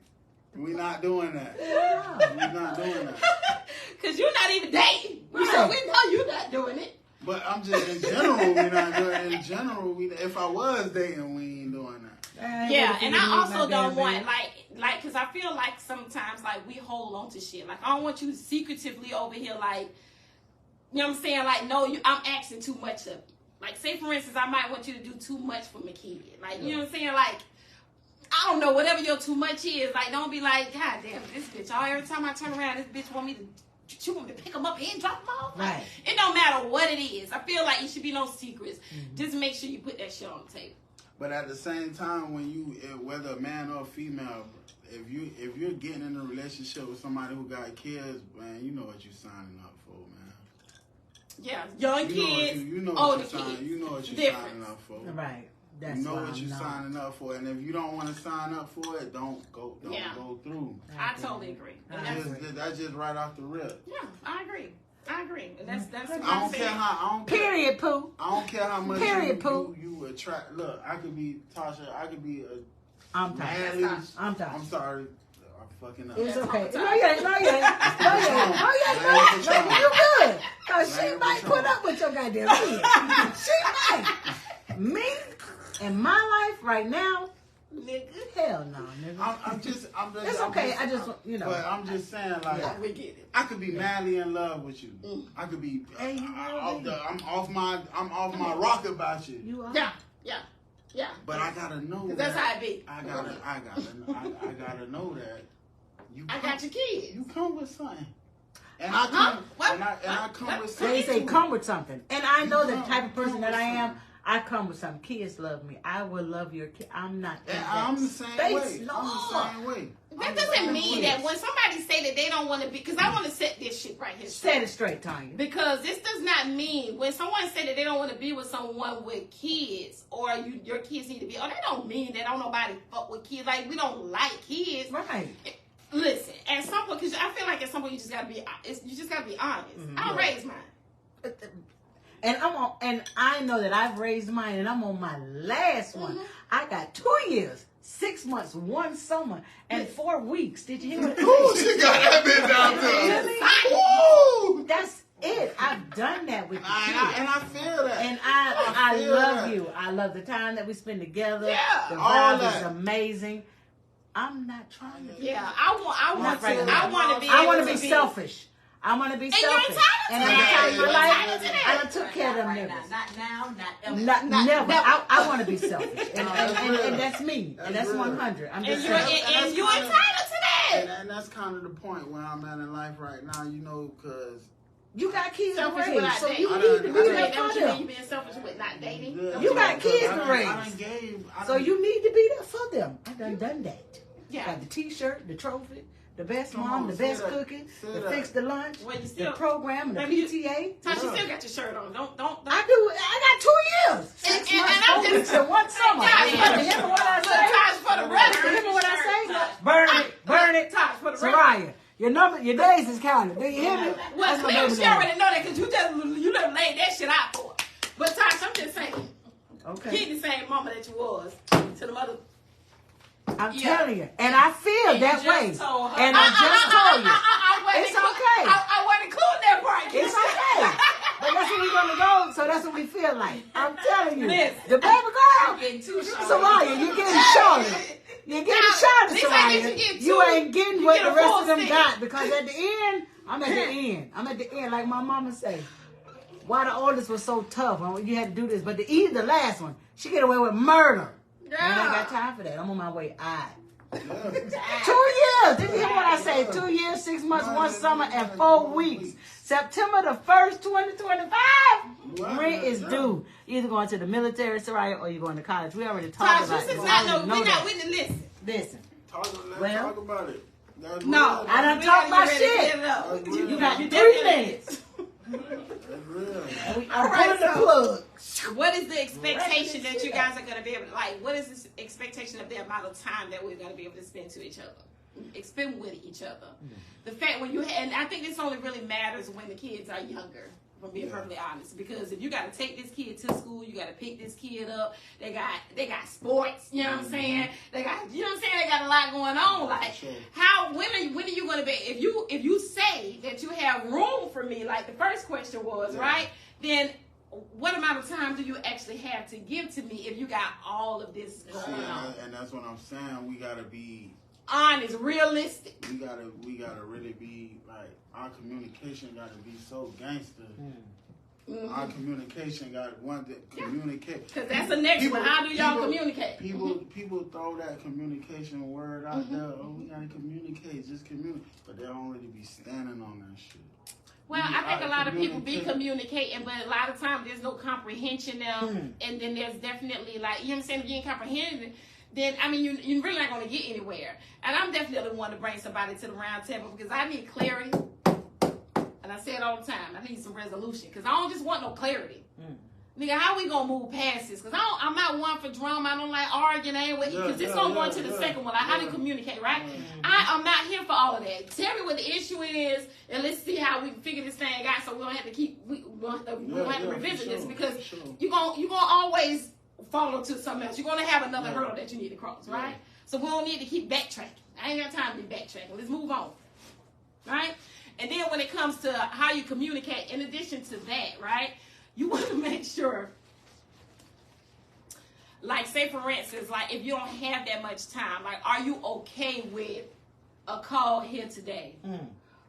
We're not doing that. We're not doing that. Because you're not even dating. We know you're not doing it. But I'm just, in general, we're not doing it. In general, if I was dating, we ain't doing that. Yeah, and I also don't want, like, because I feel like sometimes, like, we hold on to shit. Like, I don't want you secretively over here, like, you know what I'm saying? Like, no, I'm asking too much of you. Like, say, for instance, I might want you to do too much for my kid. Like, you know what I'm saying? Like, I don't know, whatever your too much is, like, don't be like, God damn, this bitch, every time I turn around, this bitch want me to pick them up and drop them off. Right. It don't matter what it is. I feel like it should be no secrets. Mm-hmm. Just make sure you put that shit on the table. But at the same time, when you, whether a man or a female, if you're getting in a relationship with somebody who got kids, man, you know what you're signing up for, man. Yeah, young kids, older kids. You know what you're signing up for. Right. That's you know what you're signing up for, and if you don't want to sign up for it, don't go through. I totally agree. That's just right off the rip. Yeah, I agree. And that's I don't care how. Period, Pooh. I don't care how much you attract. Look, I could be Tasha. I could be a. I'm tired. I'm sorry. I'm fucking up. It's okay. No, you ain't. You good? Cause she might put up with your goddamn kid. She might. Me in my life right now, nigga, hell no, nigga. I'm just. It's okay. I just, you know. But I'm just saying, like, we get it. I could be madly in love with you. I could be. I'm off my rock about you. You are. Yeah. But I gotta know. Cause that's how it be. I gotta know that. I got your kids. You come with something. And I come with something. They say come with something. And I know the type of person that I am. I come with something. Kids love me. I will love your kid. I'm not. I'm the same way. No. I'm the same way. That doesn't mean that when somebody say that they don't want to be, because I want to set this shit right here straight. Set it straight, Tanya. Because this does not mean when someone say that they don't want to be with someone with kids or your kids need to be. Oh, that don't mean that don't nobody fuck with kids. Like, we don't like kids. Right. Listen, at some point, because I feel like at some point you just gotta be honest. Mm-hmm. I'll raise mine. And I know that I've raised mine, and I'm on my last one. Mm-hmm. I got 2 years, 6 months, 1 summer, and 4 weeks. Did you hear what? Ooh, she got that bitch down too. Ooh, that's it. I've done that with you. And I feel that. And I love you. I love the time that we spend together. Yeah, the vibe is amazing. I'm not trying to. Yeah, I want to be selfish. I want to be selfish. And I'm tired of my life. I took care of them niggas. Not now, not ever. Never. I want to be selfish. And that's me. And that's 100. I'm just saying. And you're entitled to that. And that's kind of the point where I'm at in life right now, you know, because you got kids to selfish raise, so you dating. need to be there for them. You being selfish with not dating. You got kids to raise, so you need to be there for them. I done that. Yeah. Got the T-shirt, the trophy, the best mom, the best cooking, the fix the lunch, the program, and the PTA. Tasha still got your shirt on. Don't. I do. I got 2 years, 6 months, 4 weeks, and 1 summer. Remember what I say? Remember what I say? Burn it. Tosh for the Soraya. Your days is counted. Do you hear me? Well, she already know that because you never laid that shit out for her. But Tosh, I'm just saying. Okay. Keep the same mama that you was to the mother. I'm telling you, and I feel that way. And I just told you, it's okay. I wasn't including that part. It's okay. But that's what we're gonna go. So that's what we feel like. I'm telling you, the baby girl, Soraya, you're getting shorter. You're getting shorter, Soraya. You ain't getting what the rest of them got because at the end, I'm at the end. I'm at the end, like my mama say. Why the oldest was so tough? You had to do this, but the last one, she get away with murder. Yeah. I ain't got time for that. I'm on my way out. Yeah. 2 years. Did you hear what I say? 2 years, 6 months, 1 summer, and 4 weeks. September the 1st, 2025. Rent is due. You're either going to the military, Soraya, or you're going to college. We already talked about it. We're not with the listen. Listen. Talk about it. No, I done talked my shit. You got 3 minutes. I'm pulling the plug. What is the expectation that you guys are going to be able to, like, what is this expectation of the amount of time that we're going to be able to spend to each other? Spend with each other. The fact when and I think this only really matters when the kids are younger, if I'm being perfectly honest. Because if you got to take this kid to school, you got to pick this kid up. They got sports, you know what I'm saying? They got, you know what I'm saying? They got a lot going on. Like, when are you going to be, if you say that you have room for me, like the first question was, right? Then what amount of time do you actually have to give to me if you got all of this going on? And that's what I'm saying. We gotta be honest, realistic. We gotta really be like, our communication gotta be so gangster. Mm-hmm. Our communication got one that communicate. Because that's the next one. How do y'all communicate? People throw that communication word out there. Oh, we gotta communicate, just communicate. But they don't really be standing on that shit. Well, I think a lot of people be communicating, but a lot of times there's no comprehension now. And then there's definitely, like, you know what I'm saying? If you ain't comprehending, then, I mean, you're really not going to get anywhere. And I'm definitely one to bring somebody to the round table because I need clarity. And I say it all the time. I need some resolution because I don't just want no clarity. Nigga, how we gonna move past this? Because I'm not one for drama. I don't like arguing. I ain't with because it's gonna go into the second one. Like, how do you communicate, right? I'm not here for all of that. Tell me what the issue is, and let's see how we can figure this thing out. So we don't have to we don't have to revisit this because you're gonna always fall into something else. You're gonna have another hurdle that you need to cross, right? So we don't need to keep backtracking. I ain't got time to be backtracking. Let's move on, right? And then when it comes to how you communicate, in addition to that, right? You want to make sure, like, say for instance, like, if you don't have that much time, like, are you okay with a call here today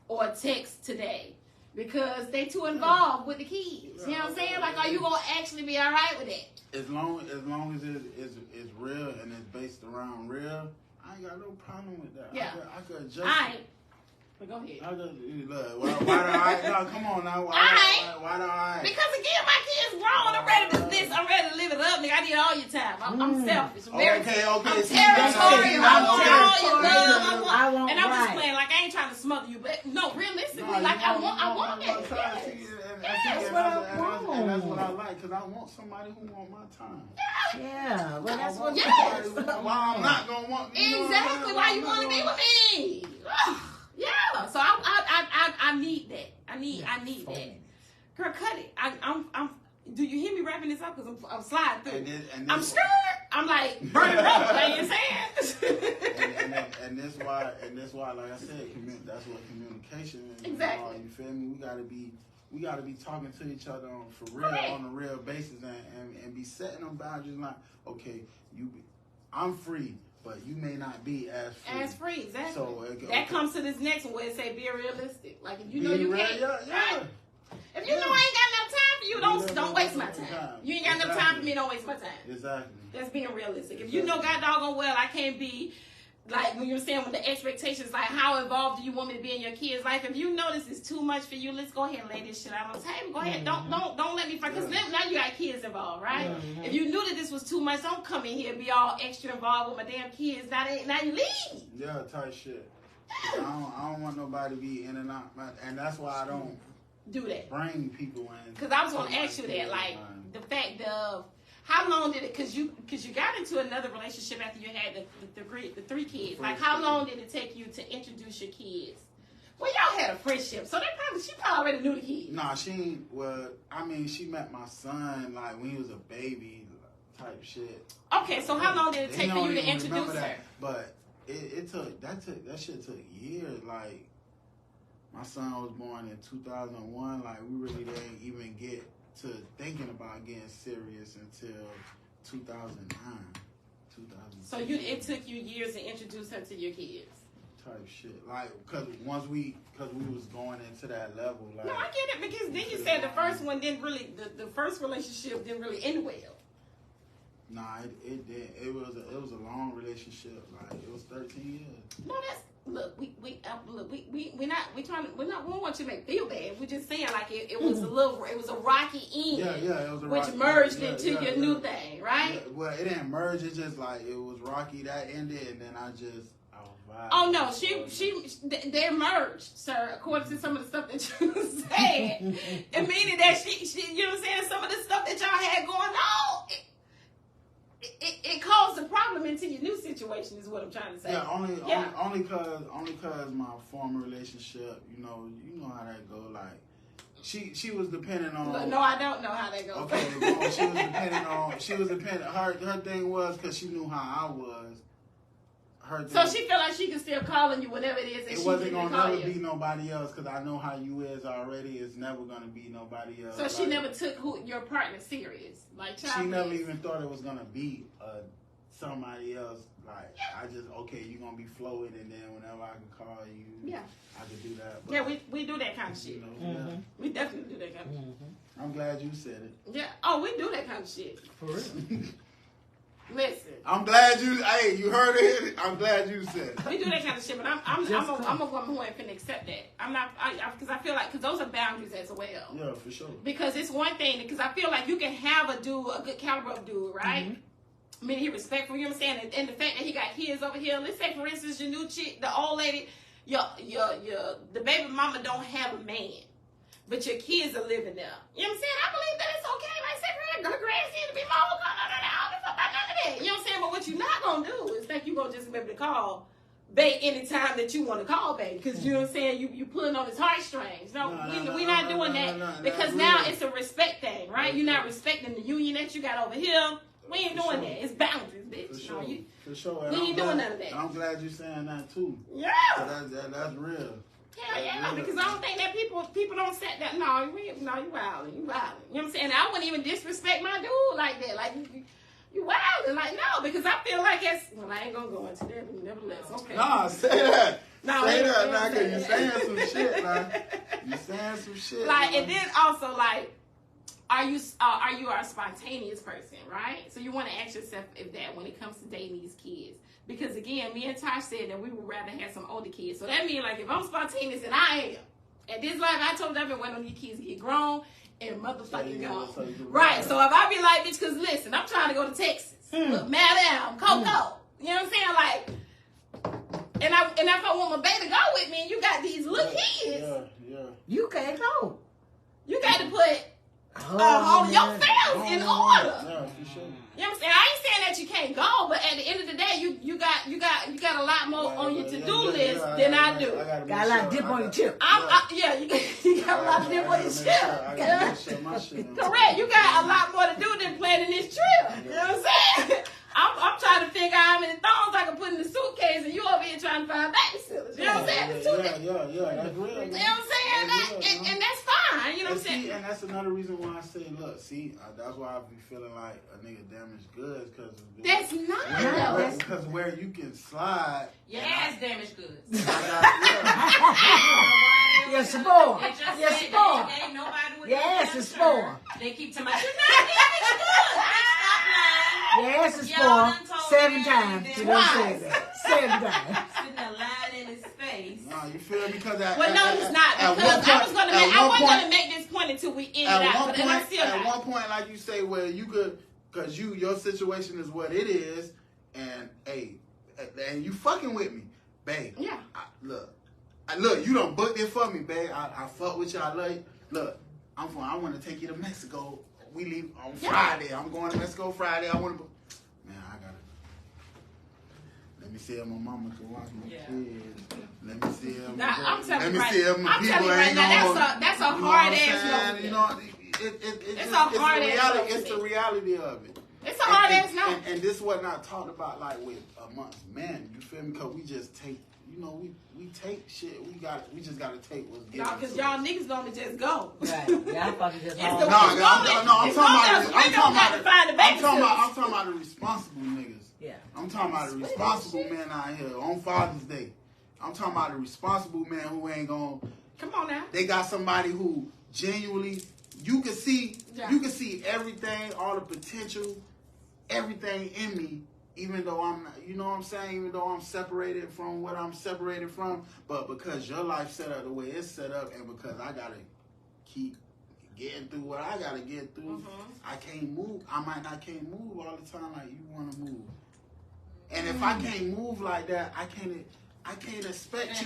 or a text today? Because they too involved with the kids. You know what I'm saying? Like, are you going to actually be all right with it? As long as it's real and it's based around real, I ain't got no problem with that. Yeah. I could adjust it. But go ahead. Why do I? No, come on now. Why do I? Because again, my kids grown. I'm ready to do this. I'm ready to live it up, nigga. I need all your time. I'm selfish. I'm very, okay. I'm territorial. I want all your love. And I'm just playing. Like, I ain't trying to smother you, but no, realistically, like, I want that. That's what I want. And that's what I like, because I want somebody who want my time. Yeah, well, that's what. Yes. Why I'm not gonna want. Exactly. Why you want to be with me? Yeah, so I need that. I need that. Girl, cut it. I'm. Do you hear me wrapping this up? Because I'm sliding through. I'm scared. I'm like burning rubber. You know what I'm saying? and that's why, like I said, that's what communication is. Exactly. You feel me? We gotta be talking to each other for real, on a real basis, and be setting them boundaries. Like, okay, I'm free. But you may not be as free. Exactly. So that comes to this next one where it say be realistic. Like, if you know you can't, right? If you know I ain't got enough time for you, don't waste my time. You ain't got enough time for me, don't waste my time. Exactly. That's being realistic. If you know God doggone well, I can't be like when you're saying with the expectations, like how involved do you want me to be in your kids' life? If you know this is too much for you, let's go ahead and lay this shit out on the table. Go ahead, don't let me fight, because now you got kids involved, right? If you knew that this was too much, don't come in here and be all extra involved with my damn kids. Now you leave. Yeah, tight shit. I don't want nobody to be in and out, and that's why I don't do that. Bring people in. Because I was gonna ask you that, like the fact of. How long did it? Because you got into another relationship after you had the three kids. Like, how long did it take you to introduce your kids? Well, y'all had a friendship, so she probably already knew the kids. Nah, she ain't. Well, I mean, she met my son like when he was a baby, type shit. Okay, so how long did it take for you to introduce her? But it took that shit took years. Like, my son was born in 2001. Like, we really didn't even get to thinking about getting serious until 2009, 2000. So it took you years to introduce her to your kids. type shit. Like, cause we was going into that level. Like, no, I get it because then you said the first one didn't really, the first relationship didn't really end well. Nah, it did. It was a long relationship. Like, it was 13 years. No, that's look. We don't want you to make feel bad. We're just saying like it was a rocky end. Yeah, it was a which rocky, merged into your new thing, right? Yeah, well, it didn't merge. It just like it was rocky that ended, and then I was vibing. Oh no, they merged, sir. According to some of the stuff that you said, it meaning that she, you know what I'm saying? Some of the stuff that y'all had going on. It caused a problem into your new situation is what I'm trying to say. Yeah, only cause my former relationship, you know how that go. Like she was depending on. No, I don't know how that goes. Okay, well, she was dependent. Her thing was because she knew how I was. So she felt like she could still calling you whenever it is. It wasn't gonna never be nobody else because I know how you is already. It's never gonna be nobody else. So she never took your partner serious, like she never even thought it was gonna be somebody else. Like I just you gonna be flowing, and then whenever I can call you, I could do that. But, we do that kind of shit. Yeah. We definitely do that kind of shit. I'm glad you said it. Yeah. Oh, we do that kind of shit. For real. Listen. I'm glad you. Hey, you heard it. I'm glad you said it. We do that kind of shit, but I'm a woman who ain't finna accept that. I'm not because I feel like those are boundaries as well. Yeah, for sure. Because it's one thing because I feel like you can have a good caliber of dude, right? Mm-hmm. I mean, he respectful. You know what I'm saying? And the fact that he got kids over here. Let's say, for instance, your new chick, the old lady, the baby mama don't have a man. But your kids are living there. You know what I'm saying? I believe that it's okay. Like, say, her grandson to be mama. You know what I'm saying? But what you're not going to do is think you're going to just be able to call Bae anytime that you want to call Bae. Because, you know what I'm saying, you pulling on his heartstrings. We're not doing that. Because now it's a respect thing, right? You're not respecting the union that you got over here. We ain't doing that. It's boundaries, bitch. For sure. For sure. We ain't doing none of that. I'm glad you're saying that, too. Yeah. That's real. Hell yeah, because I don't think that people don't set that. No, you wilding. You know what I'm saying? I wouldn't even disrespect my dude like that. Like, you wilding. Like, no, because I feel like I ain't going to go into that, but nevertheless, okay. Nah, say that. No, say that now, because you're saying some shit, man. You're saying some shit. Like, man. and then also, like, are you a spontaneous person, right? So you want to ask yourself if that when it comes to dating these kids. Because again, me and Tosh said that we would rather have some older kids. So that means like if I'm spontaneous and I am, at this life I told them I've been waiting on these kids to get grown and motherfucking gone. Right. So if I be like, bitch, because listen, I'm trying to go to Texas. Look, Madam, Coco. You know what I'm saying? Like, and if I want my baby to go with me and you got these little kids, you can't go. You got to put all your affairs in order. Yeah, for sure. You know what I'm saying? I ain't saying that you can't go, but at the end of the day, you got a lot more on your to-do list than I do. Got a lot of dip on your chip. You got a lot of dip on your chip. Correct. You got a lot more to do than planning this trip. You know what I'm saying? I'm trying to figure out how many thongs I can put in the suitcase, and you over here trying to find babysitters. You know what I'm saying? Yeah, that's real. You know what I'm saying? And that's fine. You know what I'm saying? And that's another reason why I say, look, that's why I be feeling like a nigga damaged goods, because that's not. Because where you can slide. Your ass damaged goods. Yes, boy. Yes, boy. Ain't nobody with yes, it's boy. They keep telling me, you're not damaged goods. Yes, it's for 7 times. You don't say that. 7 times. Sitting there lying in his face. No, you feel because no, it's not. Because I wasn't gonna make this point until we end it out. At one point, like you say, where you could, because your situation is what it is, and and you fucking with me, babe. Yeah. Look, you done booked it for me, babe. I fuck with you. I love you. Look, I want to take you to Mexico. We leave on Friday. I'm going to Mexico Friday. I want to. Man, I gotta. Let me see if my mama can watch my kids. Let me see if my people ain't gonna. That's a hard ass no. You know, it's a hard ass. It's the reality of it. It's a hard ass no. And this was not talked about like with amongst men. You feel me? Because we just take. You know, we take shit. We just gotta take what's given. No, because y'all niggas don't just go. Right. Y'all fucking just I'm talking about the responsible niggas. Yeah. I'm talking about the responsible men out here on Father's Day. I'm talking about the responsible man who ain't gonna. Come on now. They got somebody who genuinely, you can see everything, all the potential, everything in me. Even though I'm, you know what I'm saying? Even though I'm separated from what I'm separated from, but because your life set up the way it's set up, and because I gotta keep getting through what I gotta get through, I can't move. I might not can't move all the time like you want to move. And if I can't move like that, I can't expect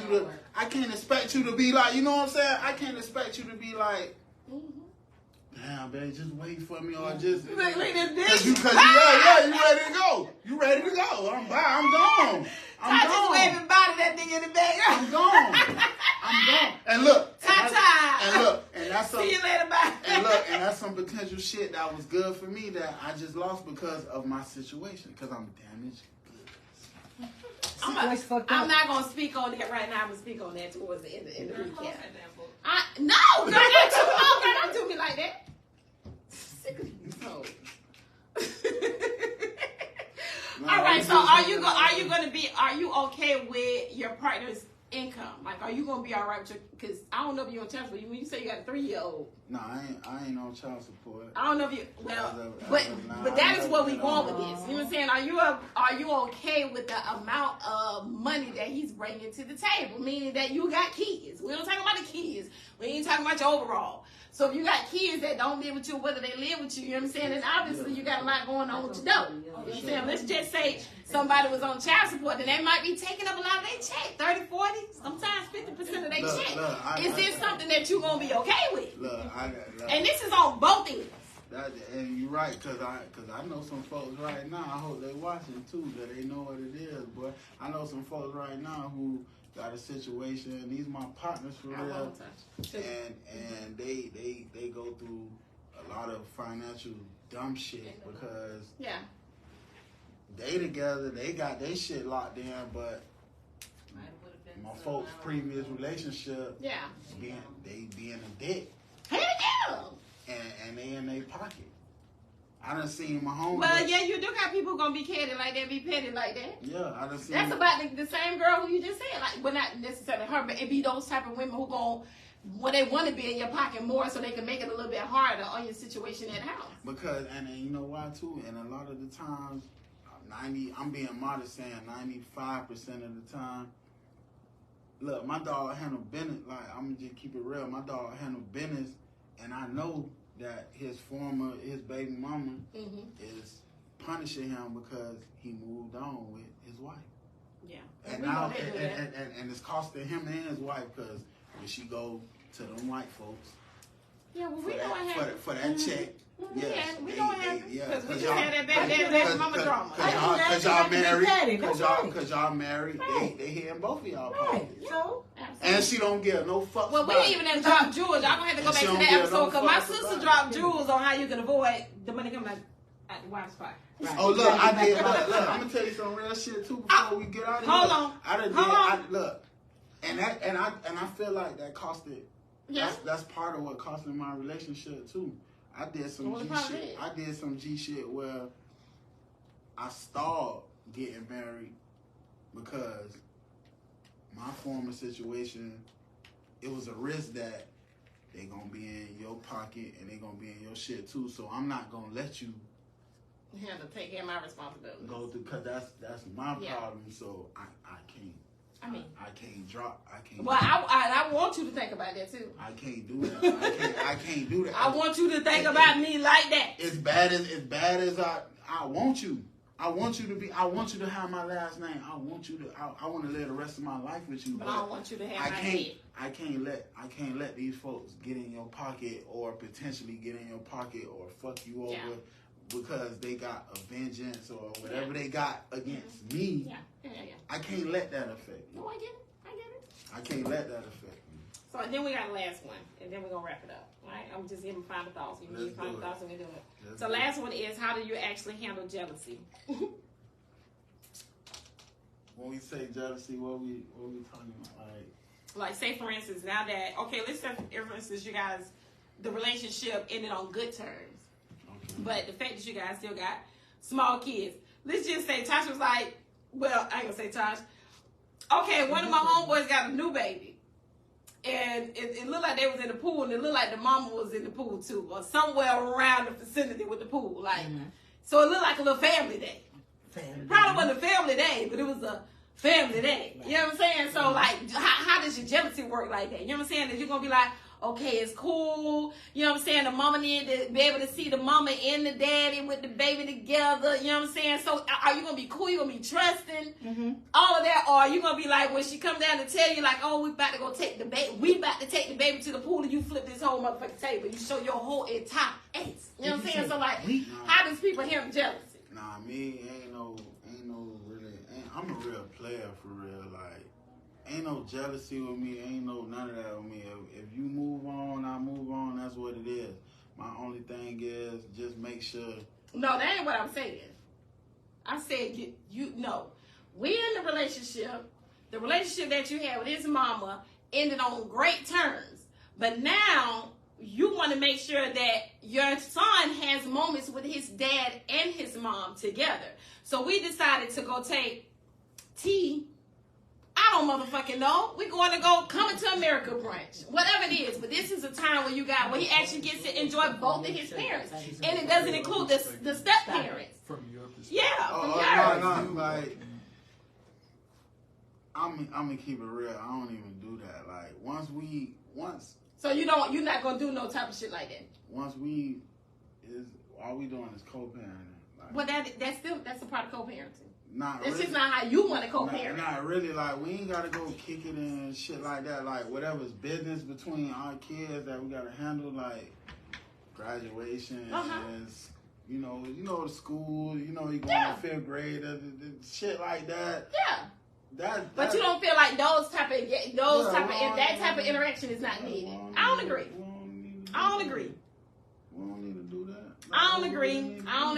you to be like, you know what I'm saying? I can't expect you to be like, damn, babe, just wait for me, or just because you ready to go. You ready to go. I'm gone. I'm just waving body that thing in the bag. I'm gone. And look. And that's some. See you later, bye. And look, and that's some potential shit that was good for me that I just lost because of my situation. Because I'm damaged. I'm not gonna speak on that right now. I'm gonna speak on that towards the end of the recap. No, girl, don't do me like that. Sick of you hoes. All right, so are you okay with your partner's income? Like, are you gonna be all right with your? Because I don't know if you're on child support. When you say you got a 3-year-old. No, I ain't on child support. I don't know if you. Well, but that is where we going with this. You know what I'm saying? Are you okay with the amount of money that he's bringing to the table? Meaning that you got kids. We don't talk about the kids. We ain't talking about your overall. So if you got kids that don't live with you, whether they live with you, you know what I'm saying? And obviously you got a lot going on with your dough. You know what I'm saying? Let's just say somebody was on child support, then they might be taking up a lot of their check, 30, 40, sometimes 50% of their check. Is this something that you're going to be okay with? And this is on both ends. And you're right, because I know some folks right now, I hope they watching too, that they know what it is, boy. I know some folks right now who got a situation, these my partners for real, and they go through a lot of financial dumb shit because they together, they got their shit locked in, but my folks' previous relationship, they being a dick. Hell yeah! And they in their pocket. I done seen my home. Well, yeah, you do got people gonna be petty like that, be petty like that. Yeah, I done seen. That's about the same girl who you just said, like, well, not necessarily her, but it be those type of women who gon' when they want to be in your pocket more, so they can make it a little bit harder on your situation at house. Because and you know why too, and a lot of the times, I'm being modest saying 95% of the time. Look, my dog handle business. Like, I'm gonna just keep it real. My dog handle business, and I know that his baby mama is punishing him because he moved on with his wife. Yeah. And now, and it's costing him and his wife because when she go to them white folks. Yeah, well, we know what happened. For that check. Yes, we know what happened. Because we just had that bad mama drama. Because y'all married, they hitting both of y'all pockets. So, and she don't give no fucks. Well, we didn't even have dropped jewels. Y'all gonna have to go back to that episode because my sister dropped jewels on how you can avoid the money coming at the wife spot. Right. Oh, look, I did. Look, I'm gonna tell you some real shit too before we get out of here. Hold on. Look, and I feel like that costed. Yeah. That's part of what costed my relationship too. I did some G shit. I did some G shit where I stalled getting married because my former situation, it was a risk that they gonna be in your pocket and they gonna be in your shit too. So I'm not gonna let you have to take care of my responsibility. Go through because that's my problem. So I can't. I can't drop. I can't. Well, I want you to think about that too. I can't do that. I can't do that. I want you to think about me like that. As bad as I want you. I want you to be. I want you to have my last name. I want you to. I want to live the rest of my life with you. But I don't want you to have my head. I can't let these folks get in your pocket or potentially get in your pocket or fuck you over because they got a vengeance or whatever they got against me. Yeah. I can't let that affect you. No, I get it. I can't let that affect me. So then we got the last one, and then we're gonna wrap it up. Right? I'm just giving final thoughts. You need final thoughts, and we do it. So last one is, how do you actually handle jealousy? When we say jealousy, what we talking about? Like say for instance, now that let's say for instance you guys, the relationship ended on good terms, but the fact that you guys still got small kids. Let's just say Tosh was like, well, I ain't gonna say Tosh. Okay, one of my homeboys got a new baby. And it looked like they was in the pool, and it looked like the mama was in the pool too, or somewhere around the vicinity with the pool. Like, so it looked like a little family day. Probably wasn't a family day, but it was a family day. You know what I'm saying? So, like, how does your jealousy work like that? You know what I'm saying? That you're going to be like, okay, it's cool. You know what I'm saying? The mama need to be able to see the mama and the daddy with the baby together. You know what I'm saying? So, are you going to be cool? You going to be trusting? All of that? Or are you going to be like, when she come down to tell you, like, oh, we about to go take the baby. We about to take the baby to the pool, and you flip this whole motherfucking table. You show your whole entire ace. You know what I'm saying? So, like, how does people handle jealousy? Nah, me ain't no really. I'm a real player for real. Like, ain't no jealousy with me. Ain't no none of that with me. If you move on, I move on. That's what it is. My only thing is just make sure. No, that ain't what I'm saying. I said you know, we in the relationship that you had with his mama ended on great terms, but now you want to make sure that your son has moments with his dad and his mom together. So we decided to go take T. I don't motherfucking know. We're going to go Coming to America brunch. Whatever it is. But this is a time where he actually gets to enjoy both of his parents. And it doesn't include the step parents. From your perspective. Yeah, from yours. No, like, I'm gonna keep it real. I don't even do that. Like, once. So you're not gonna do no type of shit like that. All we doing is co-parenting. Like, Well, that's a part of co-parenting. Not That's really. just not how you want to co-parent. Not really. Like, we ain't gotta go kick it and shit like that. Like, whatever's business between our kids that we gotta handle, like graduation, is, you know the school, you going to 5th grade, the shit like that. Yeah. But you don't feel like that type of interaction is not needed. I don't agree. I don't agree. We don't need to do that. I don't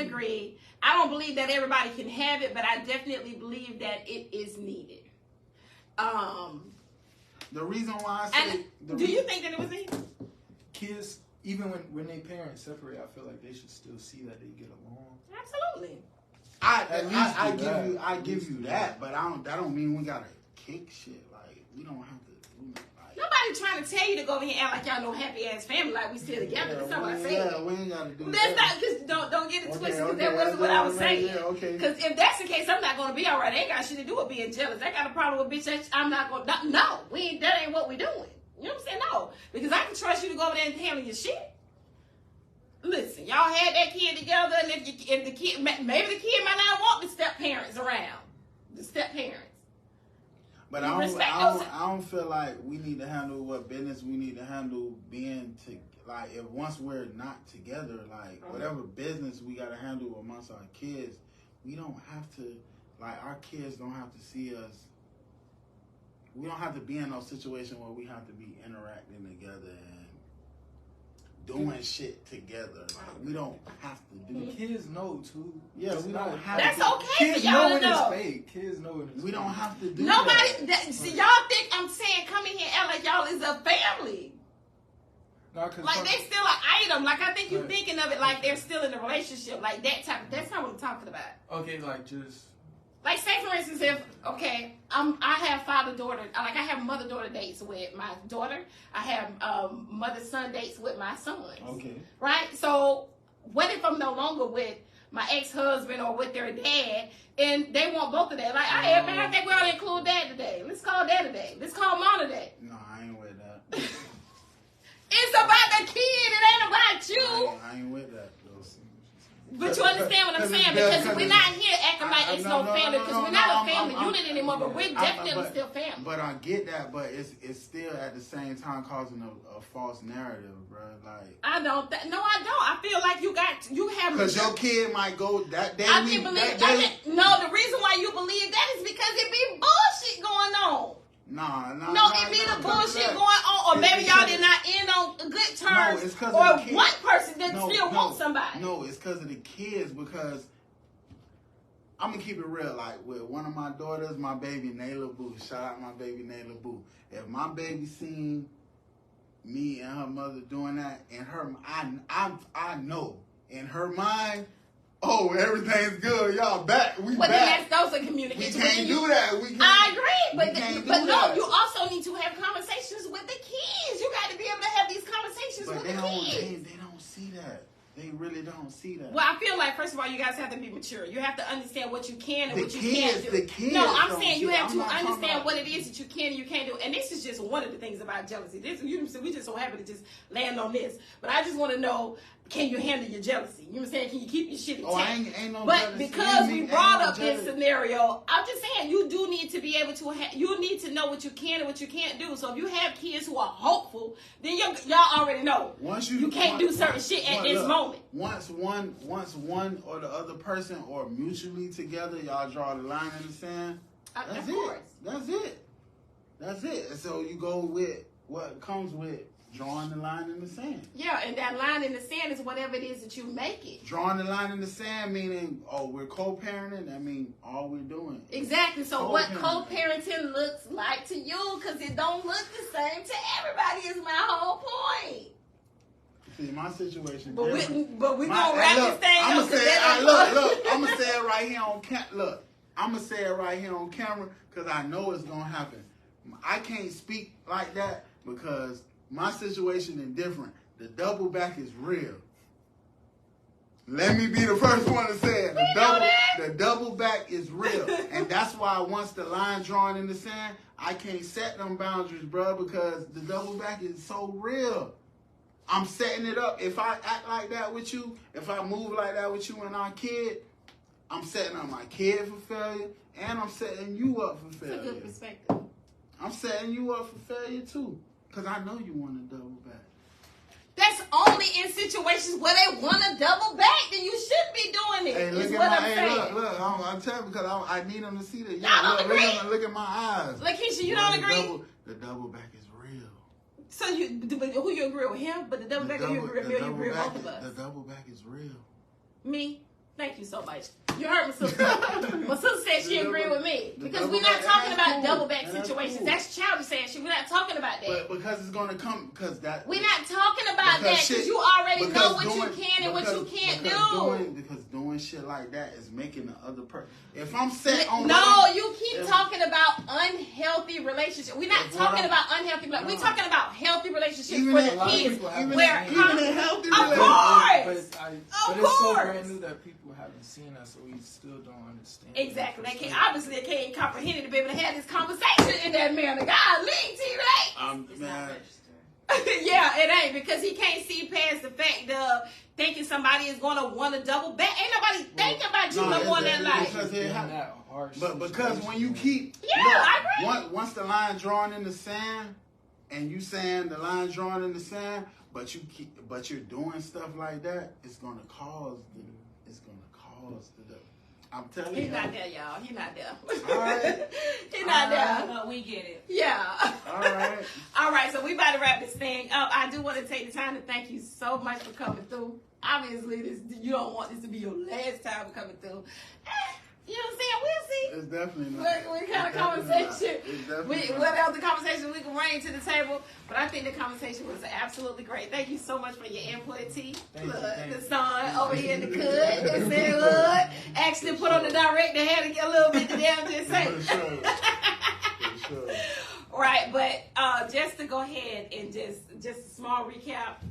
agree. I don't believe that everybody can have it, but I definitely believe that it is needed. The reason why I say... Do you think that it was needed? Kids, even when they parents separate, I feel like they should still see that they get along. Absolutely. I give you that, but that don't mean we gotta kick shit. Like, we don't have to do that. Nobody trying to tell you to go over here and act like y'all no happy ass family, like we still together. That's not what I said. Yeah, we ain't gotta do that. That's not, just don't get it twisted, because that wasn't what I was saying. Because if that's the case, I'm not gonna be alright. Ain't got shit to do with being jealous. I got a problem with bitch. I'm not gonna. No, that ain't what we doing. You know what I'm saying? No, because I can trust you to go over there and handle your shit. Listen, y'all had that kid together, and if the kid, maybe the kid might not want the step parents around. The step parents. But I don't feel like we need to handle what business we need to handle being like, if once we're not together, like whatever business we gotta handle amongst our kids, we don't have to, like, our kids don't have to see us. We don't have to be in no situation where we have to be interacting together and doing shit together. Like, we don't have to do that. Kids know too. Yeah, we don't have to. That's okay for y'all to know. Kids know when it's We don't have to do that. See, y'all think I'm saying come in here and act like y'all is a family. No, like they still an item. Like, I think you're thinking of it like they're still in a relationship. Like that type. That's not what I'm talking about. Okay, like just. Like, say for instance, if I have father-daughter, like I have mother-daughter dates with my daughter. I have mother-son dates with my sons. Okay. Right. So what if I'm no longer with my ex-husband or with their dad, and they want both of that? Like, hey, man, I think we ought to include dad today. Let's call dad today. Let's call mom today. No, I ain't with that. It's about the kid. It ain't about you. I ain't with that. But you understand what I'm saying? Because we're not here acting like it's no family. Because we're not a family unit anymore, but we're definitely still family. But I get that, but it's still at the same time causing a false narrative, bro. Like, I don't. No, I don't. I feel like you have. Because your kid might go that day. I can believe. No, the reason why you believe that is because it be bullshit going on. No, it be the bullshit going on, or maybe y'all did not end on good terms, or one person that still wants somebody. No, it's because of the kids, because I'm going to keep it real. Like, with one of my daughters, my baby, Nayla Boo. Shout out my baby, Nayla Boo. If my baby seen me and her mother doing that, in her, I know, in her mind, oh, everything's good. Y'all back. We back. Then those are communication. We can't do that. I agree. but no, you also need to have conversations with the kids. You got to be able to have these conversations with the kids. They don't see that. They really don't see that. Well, I feel like, first of all, you guys have to be mature. You have to understand what you can and what you can't do. The kids no, I'm saying you have to understand what it is that you can and you can't do. And this is just one of the things about jealousy. We just so happy to just land on this. But I just want to know, can you handle your jealousy? You know what I'm saying? Can you keep your shit intact? Ain't no but jealousy. because we brought up this scenario, I'm just saying you do need to be able to. You need to know what you can and what you can't do. So if you have kids who are hopeful, then y'all already know. You can't do certain shit at this moment. Once one or the other person or mutually together, y'all draw the line in the sand. That's it. That's it. And so you go with what comes with drawing the line in the sand. Yeah, and that line in the sand is whatever it is that you make it. Drawing the line in the sand meaning, we're co-parenting. That means all we're doing. Exactly. So what co-parenting looks like to you, because it don't look the same to everybody is my whole point. See, my situation. But we gonna wrap this thing up. I'm gonna say it right here on camera. I'm gonna say it right here on camera because I know it's gonna happen. I can't speak like that because my situation is different. The double back is real. Let me be the first one to say it. The double back is real. And that's why once the line drawn in the sand, I can't set them boundaries, bro, because the double back is so real. I'm setting it up. If I act like that with you, if I move like that with you and our kid, I'm setting up my kid for failure, and I'm setting you up for failure. That's a good perspective. I'm setting you up for failure, too, because I know you want to double back. That's only in situations where they want to double back, then you shouldn't be doing it. Hey, look I'm telling you because I need them to see that. Yeah, look at my eyes. Lakeisha, you don't agree? The double back is real. So who you agree with him? But the double back, or you agree with me, or you agree with both of us? The double back is real. Me? Thank you so much. You heard my sister. My sister said she agreed with me. Because we're not talking about double back situations. That's childish saying shit. We're not talking about that. But because it's going to come, we're not talking about that because you already know what you can and what you can't do. Because doing shit like that is making the other person. If I'm set on... No, you keep talking about unhealthy relationships. We're not talking about unhealthy relationships. We're talking about healthy relationships for the kids. Even in healthy relationships. Of course. But it's so brand new that people haven't seen us, so we still don't understand. Exactly. They can't comprehend it to be able to have this conversation in that manner. God, T-Ray. It's not registered. Yeah, it ain't, because he can't see past the fact of thinking somebody is going to want to double back. Ain't nobody thinking about you no more in that life. But because when you keep... Yeah, I agree. Once the line drawn in the sand, and you saying the line drawn in the sand, but you're doing stuff like that, it's going to cause the... I'm telling you. He's not there, y'all. He's not there. All right. He's not there. But we get it. Yeah. All right. All right, so we about to wrap this thing up. I do want to take the time to thank you so much for coming through. Obviously, you don't want this to be your last time coming through. You know what I'm saying? We'll see. It's definitely not. What kind of conversation? What else the conversation we can bring to the table? But I think the conversation was absolutely great. Thank you so much for your input, T. The son over here in the hood that said, look, actually put on the director had to get a little bit to damn just say. For sure. Right, but just to go ahead and just a small recap.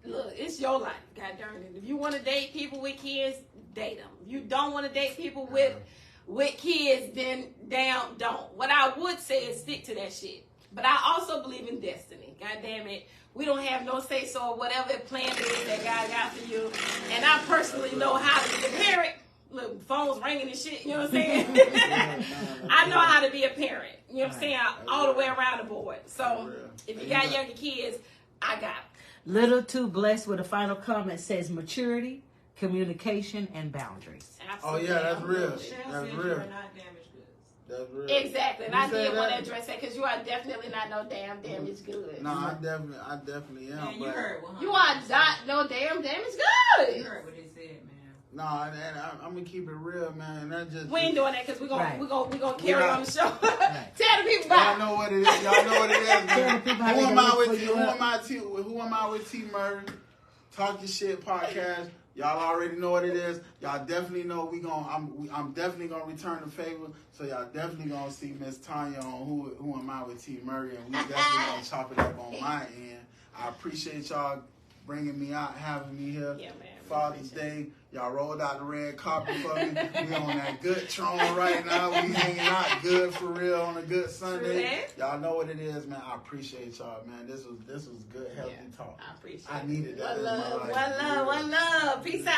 Look, it's your life, God darn it. If you want to date people with kids, date them. If you don't want to date people with kids, then damn don't. What I would say is stick to that shit. But I also believe in destiny. God damn it. We don't have no say so or whatever plan it is that God got for you. And I personally know how to be a parent. Look, phone's ringing and shit, you know what I'm saying? I know how to be a parent. You know what I'm saying? All the way around the board. So if you got younger kids, I got it. Little Too Blessed with a final comment says maturity, communication, and boundaries. Absolutely. Oh, yeah, that's real. That's real. Not damaged goods. That's real. Exactly. And I did want to address that because you are definitely not no damn damaged goods. No, I definitely am. Man, you heard what you are not no damn damaged goods. You heard what they said, man. No, and I'm gonna keep it real, man. That just we ain't doing that because we're gonna carry on the show. Right. Tell the people about. Y'all know what it is. Y'all know what it is. Who am I with T Murray? Talk Your Shit podcast. Y'all already know what it is. Y'all definitely know I'm definitely gonna return the favor. So y'all definitely gonna see Miss Tanya on Who Am I with T Murray, and we definitely gonna chop it up on my end. I appreciate y'all bringing me out, having me here. Yeah, man. Father's Day, y'all rolled out the red carpet for me. We on that good tron right now. We hanging out good for real on a good Sunday. Y'all know what it is, man. I appreciate y'all, man. This was good, healthy talk. I appreciate it. I needed that. One love. Peace out.